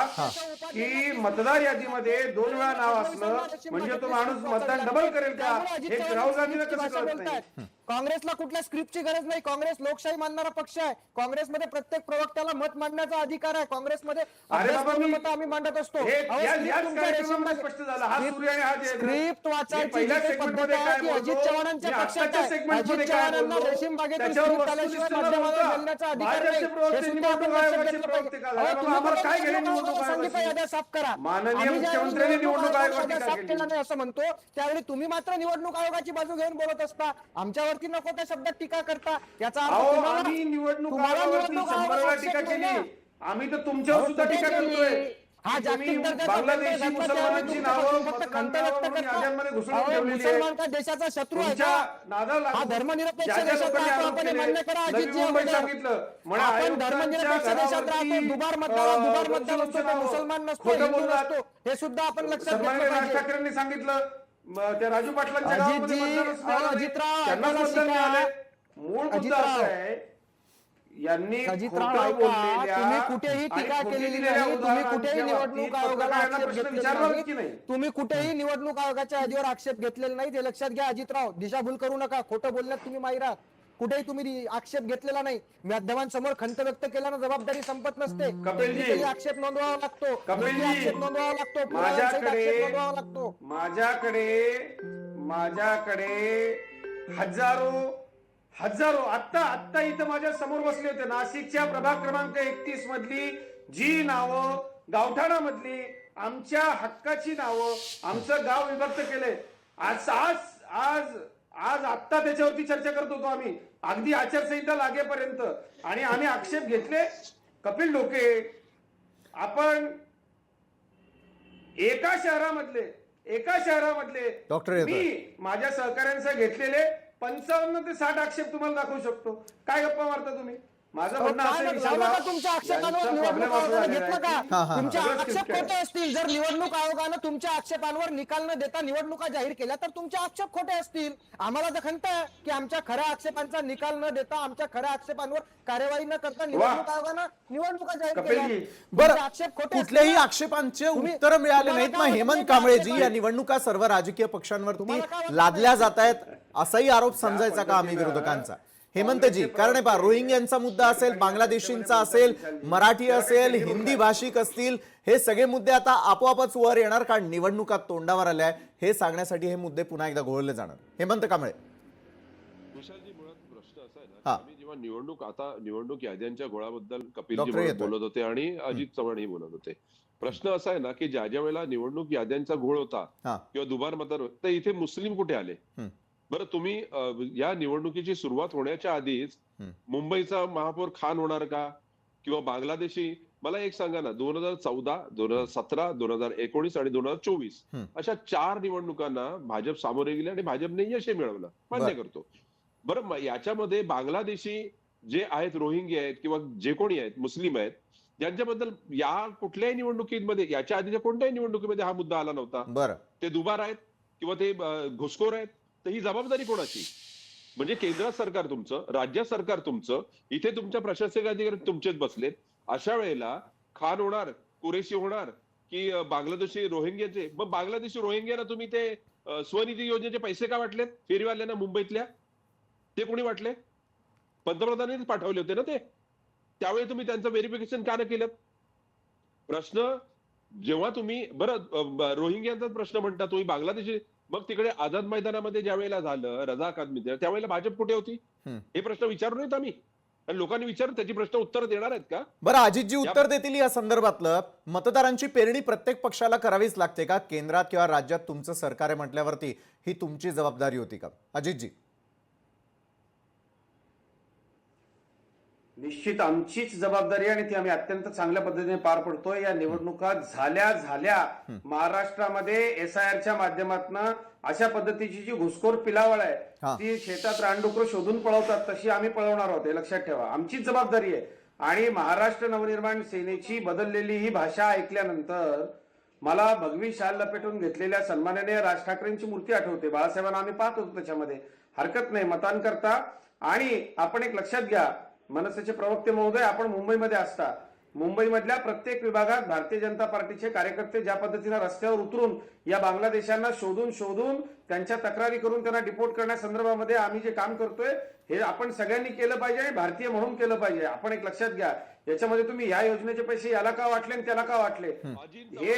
Speaker 3: की मतदार यादीमध्ये 2 वेळा नाव असणं म्हणजे तो माणूस मतदान डबल करेल का, हे राहुल गांधींना कसं कळत नाही?
Speaker 6: काँग्रेसला कुठल्या स्क्रिप्टची गरज नाही. काँग्रेस लोकशाही मानणारा पक्ष आहे. काँग्रेसमध्ये प्रत्येक प्रवक्त्याला मत मांडण्याचा अधिकार आहे. काँग्रेसमध्ये
Speaker 3: अरे बाबा,
Speaker 6: मतं आम्ही मांडत असतो.
Speaker 3: हे
Speaker 6: अहो,
Speaker 3: याच
Speaker 6: script तुमच्या
Speaker 3: कार्यक्रमामध्ये
Speaker 6: रेशनमध्ये-
Speaker 3: स्पष्ट झालं. हा सूर्य आणि हा जयद्रथ.
Speaker 6: स्क्रिप्ट
Speaker 3: मी
Speaker 6: वाचायची
Speaker 3: पहिल्या
Speaker 6: जी काही
Speaker 3: सेगमेंटमध्ये
Speaker 6: पद्धत
Speaker 3: काय
Speaker 6: आहे ती
Speaker 3: बोलतो,
Speaker 6: अजित चव्हाणांच्या
Speaker 3: मी
Speaker 6: पक्षात
Speaker 3: आत्ताच्या
Speaker 6: आहे.
Speaker 3: सेगमेंटमध्ये
Speaker 6: अजित
Speaker 3: काय
Speaker 6: चव्हाणांना
Speaker 3: बोलतो,
Speaker 6: रेशीम बागेतून
Speaker 3: त्याच्यावर
Speaker 6: स्क्रिप्ट आल्याशिवाय
Speaker 3: वस्तुनिष्ठ
Speaker 6: माध्यमाला
Speaker 3: बोलता.
Speaker 6: बोलण्याचा अधिकार
Speaker 3: भाजपचे
Speaker 6: नाही.
Speaker 3: प्रवक्ते
Speaker 6: हे सुद्धा
Speaker 3: निवडणूक
Speaker 6: आपण लक्षात
Speaker 3: आयोगाचे
Speaker 6: घेतलं
Speaker 3: प्रवक्ते
Speaker 6: पाहिजे.
Speaker 3: का?
Speaker 6: अहो,
Speaker 3: बाबा,
Speaker 6: तुम्ही
Speaker 3: आम्हाला
Speaker 6: कुठे
Speaker 3: काय घेणे
Speaker 6: निवडणूक
Speaker 3: निवडणूक
Speaker 6: आयोगाला सांगितलं
Speaker 3: आयोगाची?
Speaker 6: याद्या साफ करा.
Speaker 3: माननीय
Speaker 6: आम्ही ज्यावेळी
Speaker 3: मुख्यमंत्र्यांनी निवडणूक आयोगाची
Speaker 6: याद्या
Speaker 3: टीका
Speaker 6: साफ
Speaker 3: केली.
Speaker 6: केला नाही असं म्हणतो, त्यावेळी तुम्ही मात्र निवडणूक आयोगाची बाजू घेऊन बोलत असता. आमच्यावरती नको त्या शब्दात टीका करता. याचा अर्थ
Speaker 3: अहो,
Speaker 6: तुम्हाला
Speaker 3: आम्ही निवडणूक
Speaker 6: तुम्हाला
Speaker 3: आयोगावरती
Speaker 6: निवडणूक
Speaker 3: 100 वेळा
Speaker 6: आयोगाचा
Speaker 3: टीका
Speaker 6: आक्षेप
Speaker 3: केली.
Speaker 6: नाही ना.
Speaker 3: आम्ही तर तुमच्यावर सुद्धा टीका करतोय.
Speaker 6: हा
Speaker 3: की
Speaker 6: जागतिक
Speaker 3: तुम्ही
Speaker 6: दर्जाचा
Speaker 3: बांगलादेशी
Speaker 6: दर्जा
Speaker 3: मुसलमानांची
Speaker 6: तुम्ही
Speaker 3: नावं
Speaker 6: फक्त
Speaker 3: मतदान
Speaker 6: खंत
Speaker 3: नावं
Speaker 6: व्यक्त
Speaker 3: म्हणून
Speaker 6: करता.
Speaker 3: याद्यांमध्ये घुसवून
Speaker 6: अहो,
Speaker 3: ठेवलेली
Speaker 6: मुसलमान
Speaker 3: आहे.
Speaker 6: का देशाचा शत्रू आहे
Speaker 3: तुमच्या
Speaker 6: का?
Speaker 3: नादाला
Speaker 6: हा
Speaker 3: लागून
Speaker 6: धर्मनिरपेक्ष
Speaker 3: ज्या ज्या
Speaker 6: देशात
Speaker 3: लोकांनी
Speaker 6: राहतो,
Speaker 3: आरोप
Speaker 6: आपण हे
Speaker 3: केले,
Speaker 6: मान्य करा.
Speaker 3: नवी
Speaker 6: अजितजी
Speaker 3: मुंबई
Speaker 6: अगोदर.
Speaker 3: सांगितलं म्हणे
Speaker 6: आपण
Speaker 3: आयोगाच्या
Speaker 6: धर्मनिरपेक्ष देशात राहतो,
Speaker 3: घरावरती,
Speaker 6: दुबार मतदान मतदान
Speaker 3: गंजूंचं
Speaker 6: असतो, ते
Speaker 3: नाव,
Speaker 6: मुसलमान नसतो,
Speaker 3: खोटं
Speaker 6: हिंदू
Speaker 3: बोललात.
Speaker 6: नसतो. हे सुद्धा आपण लक्षात
Speaker 3: सन्माननीय
Speaker 6: घेतलं
Speaker 3: राज
Speaker 6: पाहिजे.
Speaker 3: ठाकरेंनी सांगितलं त्या राजू पाटलांच्या गावामध्ये
Speaker 6: अजितजी,
Speaker 3: मतदानच मिळालं नाही.
Speaker 6: अजितराव,
Speaker 3: त्यांनाच
Speaker 6: ऐकायला
Speaker 3: मतदान
Speaker 6: शिका.
Speaker 3: मिळालंय. मूळ मुद्दा
Speaker 6: अजितराव.
Speaker 3: असा आहे, यांनी
Speaker 6: अजितराव,
Speaker 3: खोटं
Speaker 6: ऐका.
Speaker 3: बोललेल्या
Speaker 6: तुम्ही कुठेही
Speaker 3: आणि
Speaker 6: टीका
Speaker 3: खोटी
Speaker 6: केलेली
Speaker 3: दिलेल्या
Speaker 6: नाही. तुम्ही
Speaker 3: उदाहरणांच्या
Speaker 6: कुठेही
Speaker 3: बाबतीत
Speaker 6: निवडणूक आयोगाला
Speaker 3: पत्रकारांना
Speaker 6: आक्षेप
Speaker 3: प्रश्न
Speaker 6: घेतलेला
Speaker 3: विचारलाच की
Speaker 6: नाही.
Speaker 3: नाही?
Speaker 6: तुम्ही कुठेही निवडणूक आयोगाच्या यादीवर आक्षेप घेतलेला नाही, ते लक्षात घ्या अजितराव. दिशाभूल करू नका. खोटं बोलण्यात तुम्ही माहिर आहात. कुठेही तुम्ही आक्षेप घेतलेला नाही. माध्यमांसमोर खंत व्यक्त केल्यानं जबाबदारी संपत नसते.
Speaker 3: कपिलजी.
Speaker 6: technically आक्षेप नोंदवावा लागतो.
Speaker 3: कपिलजी.
Speaker 6: technically आक्षेप नोंदवावा लागतो. पुराव्यांसहित आक्षेप नोंदवावा लागतो.
Speaker 3: माझ्याकडे हजारो आत्ता इथं माझ्या समोर बसले होते. नाशिकच्या प्रभाग क्रमांक 31 मधली जी नावं, गावठाणामधली आमच्या हक्काची नावं, आमचं गाव विभक्त केलंय. आज आत्ता त्याच्यावरती चर्चा करत होतो आम्ही, अगदी आचारसंहिता लागेपर्यंत. आणि आम्ही आक्षेप घेतले. कपिल डोके, आपण एका शहरामधले
Speaker 1: डॉक्टर येतोय.
Speaker 3: मी माझ्या सहकाऱ्यांचे घेतलेले 55 ते 60 आक्षेप तुम्हाला दाखवू शकतो. काय गप्पा मारता तुम्ही? माझं म्हणणं असं आहे,
Speaker 6: लावला का तुमच्या आक्षेपांवर
Speaker 3: यांचा
Speaker 6: निवडणूक
Speaker 3: problem असा
Speaker 6: आयोगाने
Speaker 3: झालेला
Speaker 6: घेतलं
Speaker 3: आहे
Speaker 6: का?
Speaker 3: की
Speaker 1: हा.
Speaker 6: तुमचे
Speaker 3: सगळं
Speaker 6: आक्षेप
Speaker 3: scripted आहे.
Speaker 6: खोटे असतील. जर निवडणूक आयोगानं तुमच्या आक्षेपांवर निकाल न देता निवडणुका जाहीर केल्या तर तुमचे आक्षेप खोटे असतील. आम्हाला तर खंत आहे की आमच्या खऱ्या आक्षेपांचा निकाल न देता, आमच्या खऱ्या आक्षेपांवर कार्यवाही न करता निवडणूक आयोगानं निवडणुका जाहीर केल्या.
Speaker 3: कपिलजी.
Speaker 1: बरं,
Speaker 6: तुमचे आक्षेप खोटे
Speaker 1: कुठल्याही
Speaker 6: असतील ना?
Speaker 1: आक्षेपांचे
Speaker 6: तुम्ही-
Speaker 1: उत्तर मिळाले
Speaker 6: तुम्हाला
Speaker 1: नाहीत.
Speaker 6: काय
Speaker 1: मग
Speaker 6: वाटतं
Speaker 1: हेमंत
Speaker 6: की
Speaker 1: कांबळेजी,
Speaker 6: आक्षेप
Speaker 1: या निवडणुका सर्व राजकीय पक्षांवरती
Speaker 6: तुम्हाला काय वाटतं?
Speaker 1: लादल्या जात आहेत असाही आरोप समजायचा का आम्ही विरोधकांचा? हेमंतजी, कारण पहा, रोहिंग्यांचा मुद्दा असेल, बांगलादेशींचा असेल, मराठी असेल, हिंदी भाषिक असतील, हे सगळे मुद्दे आता आपोआपच वर येणार कारण निवडणुका तोंडावर आल्या हे सांगण्यासाठी हे मुद्दे पुन्हा एकदा घोळले जाणार. हेमंत कांबळे.
Speaker 4: विशालजी, मुळात प्रश्न असा आहे
Speaker 1: हा.
Speaker 4: ना, आम्ही जेव्हा निवडणूक याद्यांच्या घोळाबद्दल
Speaker 1: डॉक्टर
Speaker 4: कपिलजी
Speaker 1: येतोय.
Speaker 4: बोलत होते आणि अजित चव्हाणही बोलत होते. प्रश्न असा आहे ना की ज्या ज्या वेळेला निवडणूक याद्यांचा घोळ होता
Speaker 1: हा.
Speaker 4: किंवा दुबार मतदार होते, तर इथे मुस्लिम कुठे आले? बरं, तुम्ही या निवडणुकीची सुरुवात होण्याच्या आधीच मुंबईचा महापौर खान होणार का किंवा बांगलादेशी? मला एक सांगा ना, 2014, 2017, 2019 आणि 2024 अशा 4 निवडणुकांना भाजप सामोरे गेले आणि भाजपने यश मिळवलं, मान्य करतो. बरं, याच्यामध्ये बांगलादेशी जे आहेत, रोहिंग्या आहेत किंवा जे कोणी आहेत, मुस्लिम आहेत, यांच्याबद्दल या कुठल्याही निवडणुकीमध्ये, याच्या आधीच्या कोणत्याही निवडणुकीमध्ये हा मुद्दा आला नव्हता.
Speaker 1: बरं,
Speaker 4: ते दुबार आहेत किंवा ते घुसखोर आहेत, तर ही जबाबदारी कोणाची? म्हणजे केंद्र सरकार तुमचं, राज्य सरकार तुमचं, इथे तुमच्या प्रशासकीय अधिकारी तुमचेच बसलेत. अशा वेळेला खान होणार, कुरेशी होणार की बांगलादेशी रोहिंग्याचे? मग बांगलादेशी रोहिंग्याना तुम्ही ते स्वनिधी योजनेचे पैसे का वाटलेत फेरीवाल्यांना मुंबईतल्या? ते कोणी वाटले? पंतप्रधानांनीच पाठवले होते ना ते. त्यावेळी तुम्ही त्यांचं व्हेरिफिकेशन का न केलं? प्रश्न जेव्हा तुम्ही, बरं, रोहिंग्यांचाच प्रश्न म्हणता तुम्ही, बांगलादेशी, मग तिकडे आझाद मैदानामध्ये ज्या वेळेला झालं रझाकात, त्यावेळेला भाजप कुठे होती? हे प्रश्न विचारू नयेत आम्ही? आणि लोकांनी विचारलं त्याची प्रश्न उत्तर देणार आहेत का?
Speaker 1: बरं, अजितजी उत्तर देतील या संदर्भातलं. मतदारांची पेरणी प्रत्येक पक्षाला करावीच लागते का? केंद्रात किंवा राज्यात तुमचं सरकार आहे म्हटल्यावरती ही तुमची जबाबदारी होती का? अजितजी.
Speaker 3: निश्चित आमचीच जबाबदारी आहे आणि ती आम्ही अत्यंत चांगल्या पद्धतीने पार पडतोय. या निवडणुका झाल्या महाराष्ट्रामध्ये SIRच्या माध्यमातून अशा पद्धतीची जी घुसखोर पिलावळ
Speaker 1: हा.
Speaker 3: आहे ती शेतात रानडुकरं शोधून पळवतात तशी आम्ही पळवणार आहोत, हे लक्षात ठेवा. आमचीच जबाबदारी आहे. आणि महाराष्ट्र नवनिर्माण सेनेची बदललेली ही भाषा ऐकल्यानंतर मला भगवी शाल लपेटून घेतलेल्या सन्माननीय राज ठाकरेंची मूर्ती आठवते. बाळासाहेबांना आम्ही पाहत होतो त्याच्यामध्ये. हरकत नाही मतांकरता. आणि आपण एक लक्षात घ्या, मनसेचे प्रवक्ते महोदय, आपण मुंबईमध्ये असता, मुंबईमधल्या प्रत्येक विभागात भारतीय जनता पार्टीचे कार्यकर्ते ज्या पद्धतीने रस्त्यावर उतरून या बांगलादेशांना शोधून त्यांच्या तक्रारी करून त्यांना डिपोर्ट करण्यासंदर्भामध्ये आम्ही जे काम करतोय हे आपण सगळ्यांनी केलं पाहिजे आणि भारतीय म्हणून केलं पाहिजे. आपण एक लक्षात घ्या, याच्यामध्ये तुम्ही या योजनेचे पैसे याला का वाटले आणि त्याला का वाटले, हे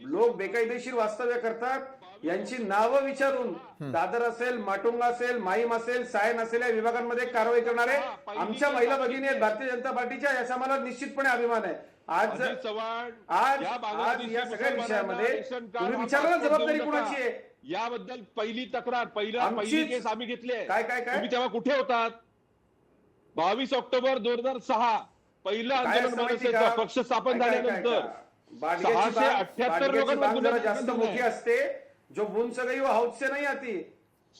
Speaker 3: लोक बेकायदेशीर वास्तव्य करतात. यांची नावं विचारून दादर असेल, माटुंगा असेल, माहीम असेल, सायन असेल या विभागांमध्ये कारवाई करणारे आमच्या महिला भगिनी आहेत भारतीय जनता पार्टीच्या. याचा मला निश्चितपणे अभिमान आहे. आज या सगळ्या विषयामध्ये तुम्ही विचारलं ना जबाबदारी कुणाची आहे
Speaker 4: याबद्दल पहिली तक्रार पहिली केस आम्ही घेतली आहे.
Speaker 3: काय
Speaker 4: तुम्ही तेव्हा कुठे होतात? 22 ऑक्टोबर 2006 पहिलं आंदोलन मनसेचं पक्ष स्थापन झाल्यानंतर 678 लोकांवर
Speaker 3: जास्त मोठी असते. जो बुंच गई वो हौद से नहीं आती.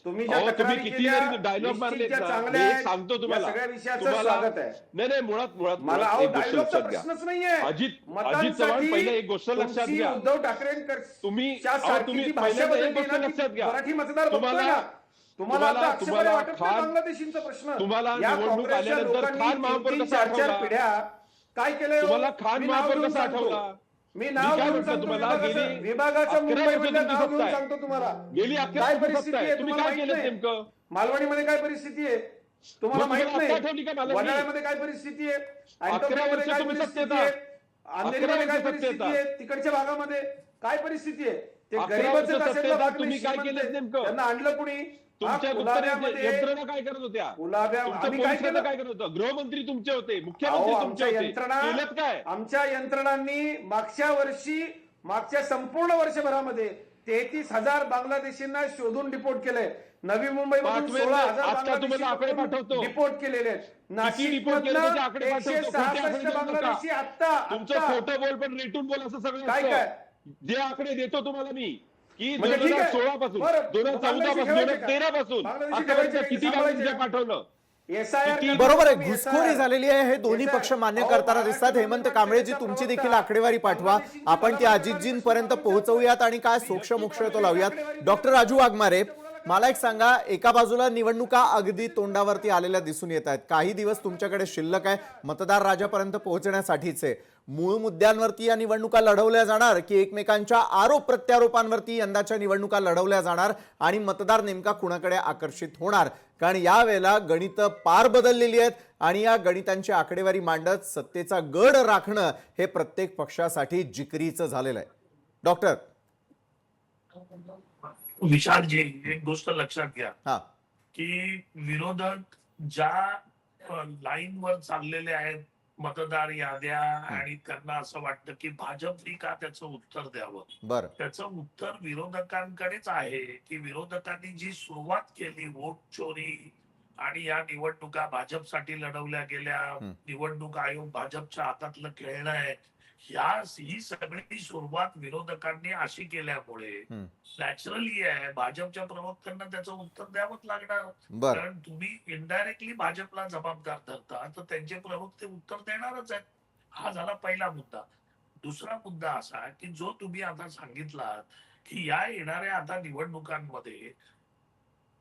Speaker 3: तुम्ही ज्या
Speaker 4: तुम्ही
Speaker 3: तक्रारी
Speaker 4: किती
Speaker 3: केल्या,
Speaker 4: डायलॉग मारले
Speaker 3: निश्चित ज्या चांगल्या आहेत,
Speaker 4: सांगतो तुम्हाला.
Speaker 3: या सगळ्या विषयाचं स्वागत आहे.
Speaker 4: नाही मुळात
Speaker 3: मला
Speaker 4: एक गोष्ट
Speaker 3: डायलॉगचा
Speaker 4: लक्षात घ्या.
Speaker 3: प्रश्नच नाहीये.
Speaker 4: अजित चव्हाण पहिले एक गोष्ट लक्षात घ्या.
Speaker 3: उद्धव ठाकरेंकर
Speaker 4: तुम्ही
Speaker 3: तुम्ही
Speaker 4: पहिल्यांदा एक गोष्ट लक्षात घ्या.
Speaker 3: मराठी मतदार बघतोय ना. तुम्हाला आता आक्षेपार्ह वाटत नाही बांगलादेशींचा प्रश्न.
Speaker 4: तुम्हाला
Speaker 3: या
Speaker 4: निवडणूक
Speaker 3: काँग्रेसच्या
Speaker 4: आल्यानंतर
Speaker 3: लोकांनी
Speaker 4: खान महापौर
Speaker 3: तीन-तीन,
Speaker 4: कसा
Speaker 3: चार-चार
Speaker 4: आठवला?
Speaker 3: पिढ्या काय केलंय हो?
Speaker 4: तुम्हाला खान
Speaker 3: मी नाव
Speaker 4: महापौर
Speaker 3: घेऊन
Speaker 4: कसा
Speaker 3: सांगतो.
Speaker 4: आठवला?
Speaker 3: मी
Speaker 4: मी
Speaker 3: नाव
Speaker 4: काय
Speaker 3: घेऊन
Speaker 4: म्हटलं
Speaker 3: सांगतो.
Speaker 4: तुम्हाला?
Speaker 3: विभागाचं
Speaker 4: 11
Speaker 3: मुंबईमधलं
Speaker 4: वर्ष
Speaker 3: नाव
Speaker 4: तुम्ही
Speaker 3: घेऊन
Speaker 4: सत्ता
Speaker 3: सांगतो तुम्हाला.
Speaker 4: गेली 11
Speaker 3: काय
Speaker 4: वर्ष
Speaker 3: परिस्थिती
Speaker 4: सत्ता
Speaker 3: आहे
Speaker 4: आहे. तुम्ही
Speaker 3: तुम्हाला
Speaker 4: काय
Speaker 3: माहित
Speaker 4: केलं
Speaker 3: नाही.
Speaker 4: नेमकं?
Speaker 3: मालवणीमध्ये काय परिस्थिती आहे तुम्हाला
Speaker 4: मग
Speaker 3: माहित
Speaker 4: तुम्हाला
Speaker 3: नाही.
Speaker 4: आता आठवली का मालवणी?
Speaker 3: वडाळ्यामध्ये काय परिस्थिती आहे,
Speaker 4: 11
Speaker 3: अँटोबरीमध्ये
Speaker 4: वर्ष
Speaker 3: काय
Speaker 4: तुम्ही
Speaker 3: परिस्थिती
Speaker 4: सत्तेत
Speaker 3: आहे,
Speaker 4: आहात.
Speaker 3: अंधेरीमध्ये काय
Speaker 4: 11 वर्ष
Speaker 3: परिस्थिती
Speaker 4: सत्तेत
Speaker 3: आहे, तिकडच्या भागामध्ये काय परिस्थिती आहे. ते
Speaker 4: 11
Speaker 3: गरीबच
Speaker 4: वर्ष
Speaker 3: असेल
Speaker 4: सत्तेत
Speaker 3: भाग
Speaker 4: तुम्ही काय केलं नेमकं?
Speaker 3: त्यांना आणलं कुणी?
Speaker 4: तुमच्या
Speaker 3: गुलाब्यामध्ये
Speaker 4: यंत्रणा काय करत होत्या?
Speaker 3: आम्ही काय केलं?
Speaker 4: काय करत होतं? गृहमंत्री तुमचे होते,
Speaker 3: अहो,
Speaker 4: मुख्यमंत्री तुमचे
Speaker 3: आमच्या
Speaker 4: होते.
Speaker 3: यंत्रणा
Speaker 4: केलं काय?
Speaker 3: आमच्या यंत्रणांनी मागच्या संपूर्ण वर्षभरामध्ये 33,000 बांगलादेशींना शोधून डिपोर्ट केलंय. नवी मुंबईमधून
Speaker 4: पाठवेल.
Speaker 3: 16,000
Speaker 4: आता तुम्हाला आकडे पाठवतो.
Speaker 3: डिपोर्ट केलेले आहेत.
Speaker 4: डिपोर्ट केले त्याचे आकडे पाठवतो. खोटे आकडे
Speaker 3: 166
Speaker 4: देऊ नका.
Speaker 3: बांगलादेशी
Speaker 4: तुमचं
Speaker 3: आता
Speaker 4: खोटं बोल पण रेटून बोल असं सगळं
Speaker 3: काय
Speaker 4: असतं.
Speaker 3: काय?
Speaker 4: जे आकडे देतो तुम्हाला मी की
Speaker 3: म्हणजे ठीक आहे.
Speaker 4: 2016 पासून
Speaker 3: बरं,
Speaker 4: 2014 पासून
Speaker 3: बांगलादेशी
Speaker 4: 2013 पासून
Speaker 3: बांगलादेशी
Speaker 4: आतापर्यंत
Speaker 3: ठेवायचे
Speaker 4: किती
Speaker 3: का?
Speaker 4: बांगलादेशी पाठवलं?
Speaker 3: SIR
Speaker 1: बरोबर आहे, घुसखोरी झालेली आहे हे दोन्ही पक्ष मान्य करताना दिसतात. हेमंत कांबळेजी, तुमची देखील आकडेवारी पाठवा, आपण ती अजितजींपर्यंत पोहोचवूयात आणि काय सोक्षमोक्ष तो लावूयात. डॉक्टर राजू वाघमारे, मला एक सांगा, एका बाजूला निवडणुका अगदी तोंडावरती आलेल्या दिसून येत आहेत, काही दिवस तुमच्याकडे शिल्लक आहे मतदार राजापर्यंत पोहोचण्यासाठीचे. मूळ मुद्द्यांवरती या निवडणुका लढवल्या जाणार की एकमेकांच्या आरोप प्रत्यारोपांवरती यंदाच्या निवडणुका लढवल्या जाणार आणि मतदार नेमका कुणाकडे आकर्षित होणार? कारण यावेळेला गणित पार बदललेली आहेत आणि या गणितांची आकडेवारी मांडत सत्तेचा गड राखणं हे प्रत्येक पक्षासाठी जिकरीचं झालेलं आहे. डॉक्टर
Speaker 5: विशालजी, एक गोष्ट लक्षात घ्या
Speaker 1: हा
Speaker 5: की विरोधक ज्या लाईनवर चाललेले आहेत मतदार याद्या, आणि त्यांना असं वाटतं की भाजपने का त्याचं उत्तर द्यावं.
Speaker 1: बरं,
Speaker 5: त्याचं उत्तर विरोधकांकडेच आहे की विरोधकांनी जी सुरुवात केली वोट चोरी आणि या निवडणुका भाजपसाठी लढवल्या गेल्या, निवडणूक आयोग भाजपच्या हातातलं खेळणं आहे, ही सगळी सुरुवात विरोधकांनी अशी केल्यामुळे नॅचरली आहे भाजपच्या प्रवक्त्यांना त्याचं उत्तर द्यावंच लागणार.
Speaker 1: बरं.
Speaker 5: कारण तुम्ही इनडायरेक्टली भाजपला जबाबदार धरता तर त्यांचे प्रवक्ते उत्तर देणारच आहेत. हा झाला पहिला मुद्दा. दुसरा मुद्दा असा की जो तुम्ही आता सांगितलात की या येणाऱ्या आता निवडणुकांमध्ये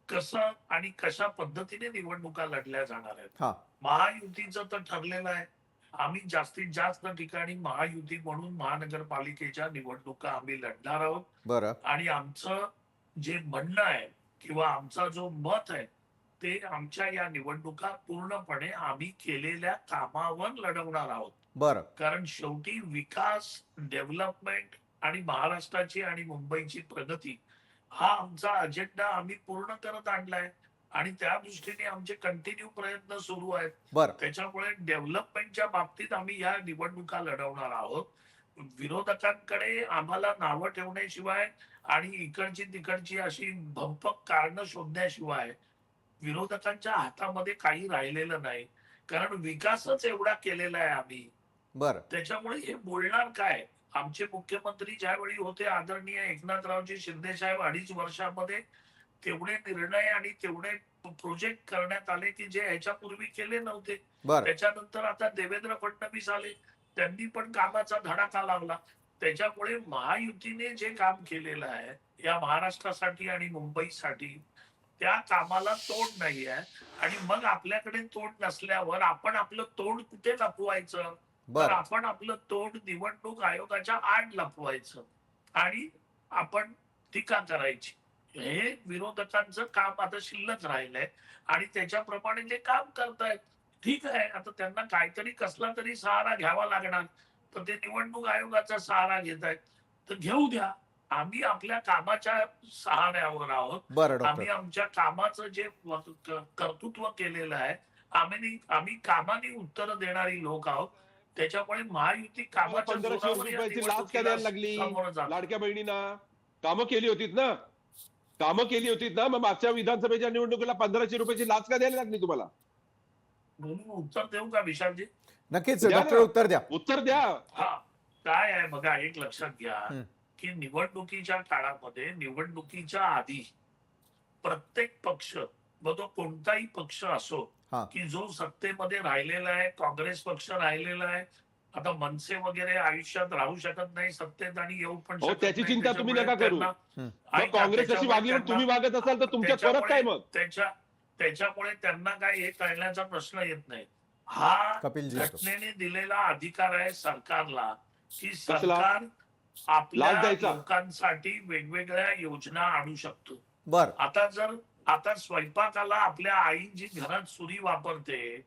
Speaker 5: कसं आणि कशा पद्धतीने निवडणुका लढल्या जाणार आहेत.
Speaker 1: हा
Speaker 5: महायुतीचं तर ठरलेलं आहे. आम्ही जास्तीत जास्त ठिकाणी महायुती म्हणून महानगरपालिकेच्या निवडणुका आम्ही लढणार आहोत.
Speaker 1: बरं,
Speaker 5: आणि आमचं जे म्हणणं आहे किंवा आमचा जो मत आहे ते आमच्या या निवडणुका पूर्णपणे आम्ही केलेल्या कामावर लढवणार आहोत.
Speaker 1: बरं.
Speaker 5: कारण शेवटी विकास, डेव्हलपमेंट आणि महाराष्ट्राची आणि मुंबईची प्रगती हा आमचा अजेंडा आम्ही पूर्ण करत आणलाय. आणि त्या दृष्टीने आमचे कंटिन्यू प्रयत्न सुरू आहेत.
Speaker 1: बरं.
Speaker 5: त्याच्यामुळे डेव्हलपमेंटच्या बाबतीत आम्ही या निवडणुका लढवणार आहोत. विरोधकांकडे आम्हाला नावं ठेवण्याशिवाय आणि इकडची तिकडची अशी भंपक कारणं शोधण्याशिवाय विरोधकांच्या हातामध्ये काही राहिलेलं नाही. कारण विकासच एवढा केलेला आहे आम्ही.
Speaker 1: बरं.
Speaker 5: त्याच्यामुळे हे बोलणार काय? आमचे मुख्यमंत्री ज्यावेळी होते आदरणीय एकनाथरावजी शिंदे साहेब 2.5 वर्षामध्ये तेवढे निर्णय आणि तेवढे प्रोजेक्ट करण्यात आले की जे ह्याच्यापूर्वी केले नव्हते.
Speaker 1: बरं.
Speaker 5: त्याच्यानंतर आता देवेंद्र फडणवीस आले, त्यांनी पण कामाचा धडाका लावला. त्याच्यामुळे महायुतीने जे काम केलेलं आहे या महाराष्ट्रासाठी आणि मुंबईसाठी, त्या कामाला तोड नाही आहे. आणि मग आपल्याकडे तोड नसल्यावर आपण आपलं तोड कुठे लपवायचं? तर
Speaker 1: बरं.
Speaker 5: आपण आपलं तोड निवडणूक आयोगाच्या आड लपवायचं आणि आपण टीका करायची. हे विरोधकांचं काम आता शिल्लक राहिलंय आणि त्याच्याप्रमाणे जे काम करतायत ठीक आहे. आता त्यांना काहीतरी कसला तरी सहारा घ्यावा लागणार, तर ते निवडणूक आयोगाचा सहारा घेत आहेत, तर घेऊ द्या. आम्ही आपल्या कामाच्या सहाऱ्यावर आहोत.
Speaker 1: बरं
Speaker 5: आम्ही
Speaker 1: डॉक्टर.
Speaker 5: आमच्या कामाचं जे कर्तृत्व केलेलं आहे, आम्ही कामाने उत्तर देणारी लोक आहोत. त्याच्यामुळे महायुती कामाच्या
Speaker 4: 1500
Speaker 5: जोरावर या
Speaker 4: रुपयाची लाच का
Speaker 5: निवडणुकीला
Speaker 4: द्यायला लागली
Speaker 5: सामोरं जाते.
Speaker 4: लाडक्या बहिणींना? कामं केली होतीत ना, कामं केली होतीत ना, मग मागच्या विधानसभेच्या निवडणुकीला 1500 रुपयाची लाच का द्यायला लागली तुम्हाला?
Speaker 5: म्हणून उत्तर देऊ का विशालजी?
Speaker 1: नक्कीच
Speaker 4: द्या
Speaker 1: डॉक्टर,
Speaker 4: ना.
Speaker 1: उत्तर द्या.
Speaker 4: उत्तर द्या.
Speaker 5: हा, काय आहे बघा, एक लक्षात घ्या
Speaker 1: हं.
Speaker 5: की निवडणुकीच्या काळामध्ये, निवडणुकीच्या आधी प्रत्येक पक्ष, मग तो कोणताही पक्ष असो,
Speaker 1: हा.
Speaker 5: की जो सत्तेमध्ये राहिलेला आहे, काँग्रेस पक्ष राहिलेला आहे, आता मनसे वगैरे आयुष्यात राहू शकत नाही सत्तेत आणि येऊ पण
Speaker 4: हो,
Speaker 5: शकत
Speaker 4: त्याची
Speaker 5: नाही.
Speaker 4: चिंता तुम्ही नका करू.
Speaker 1: हं.
Speaker 4: मग काँग्रेस अशी वागली म्हणून तुम्ही वागत असाल तर तुमच्यात फरक काय मग?
Speaker 5: त्याच्यामुळे त्यांना काय हे कळण्याचा प्रश्न येत नाही. हा
Speaker 1: कपिलजी येतो.
Speaker 5: घटनेने दिलेला अधिकार आहे सरकारला की
Speaker 4: कसला?
Speaker 5: सरकार
Speaker 4: लाच
Speaker 5: आपल्या
Speaker 4: द्यायचा.
Speaker 5: लोकांसाठी वेगवेगळ्या योजना आणू शकतो.
Speaker 1: बरं.
Speaker 5: आता स्वयंपाकाला आपल्या आई जी घरात सुरी वापरते,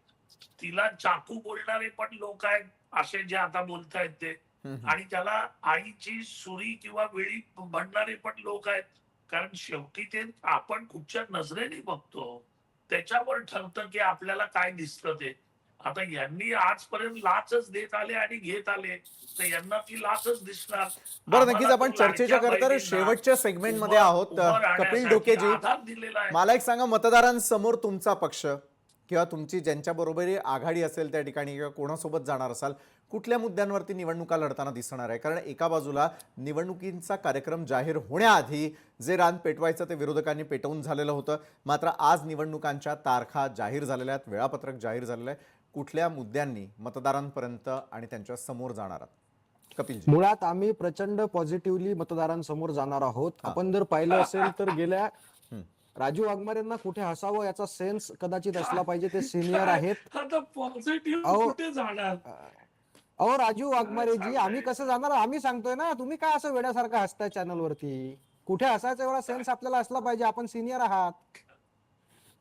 Speaker 5: तिला चाकू बोलणारे पण लोक आहेत असे जे आता बोलतायत ते.
Speaker 1: हं, हं.
Speaker 5: आणि त्याला आईची सुरी किंवा विळी म्हणणारे पण लोक आहेत. कारण शेवटी ते आपण कुठच्या नजरेने बघतो त्याच्यावर ठरतं की आपल्याला काय दिसतं ते. आता यांनी आजपर्यंत लाचच देत आले आणि घेत आले, तर यांना ती लाचच दिसणार.
Speaker 1: बरं, नक्कीच
Speaker 5: आम्हाला
Speaker 1: आपण
Speaker 5: तो
Speaker 1: चर्चेच्या
Speaker 5: लाडक्या
Speaker 1: खरं तर
Speaker 5: बहिणींना
Speaker 1: शेवटच्या सेगमेंटमध्ये आहोत.
Speaker 5: उभं
Speaker 1: कपिल
Speaker 5: राहण्यासाठी
Speaker 1: डोकेजी,
Speaker 5: आधार दिलेला आहे.
Speaker 1: मला एक सांगा, मतदारांसमोर तुमचा पक्ष किंवा तुमची ज्यांच्याबरोबर आघाडी असेल त्या ठिकाणी किंवा कोणासोबत जाणार असाल, कुठल्या मुद्द्यांवरती निवडणुका लढताना दिसणार आहे? कारण एका बाजूला निवडणुकींचा कार्यक्रम जाहीर होण्याआधी जे रान पेटवायचं ते विरोधकांनी पेटवून झालेलं होतं, मात्र आज निवडणुकांच्या तारखा जाहीर झालेल्या आहेत, वेळापत्रक जाहीर झालेलं आहे. कुठल्या मुद्द्यांनी मतदारांपर्यंत आणि त्यांच्या समोर जाणार आहात? कपिलजी.
Speaker 6: मुळात आम्ही प्रचंड पॉझिटिव्हली मतदारांसमोर जाणार आहोत. आपण जर पाहिलं असेल तर गेल्या राजू वाघमारेंना कुठे हसावं याचा सेन्स कदाचित असला पाहिजे. ते सिनियर आहेत.
Speaker 5: आता पॉझिटिव्ह
Speaker 6: अहो,
Speaker 5: कुठे जाणार?
Speaker 6: अहो राजू वाघमारेजी, आम्ही कसं जाणार? आम्ही सांगतोय ना, तुम्ही काय असं वेड्यासारखं हसताय चॅनलवरती? कुठे हसायचा एवढा सेन्स आपल्याला असला पाहिजे. आपण सिनियर आहात.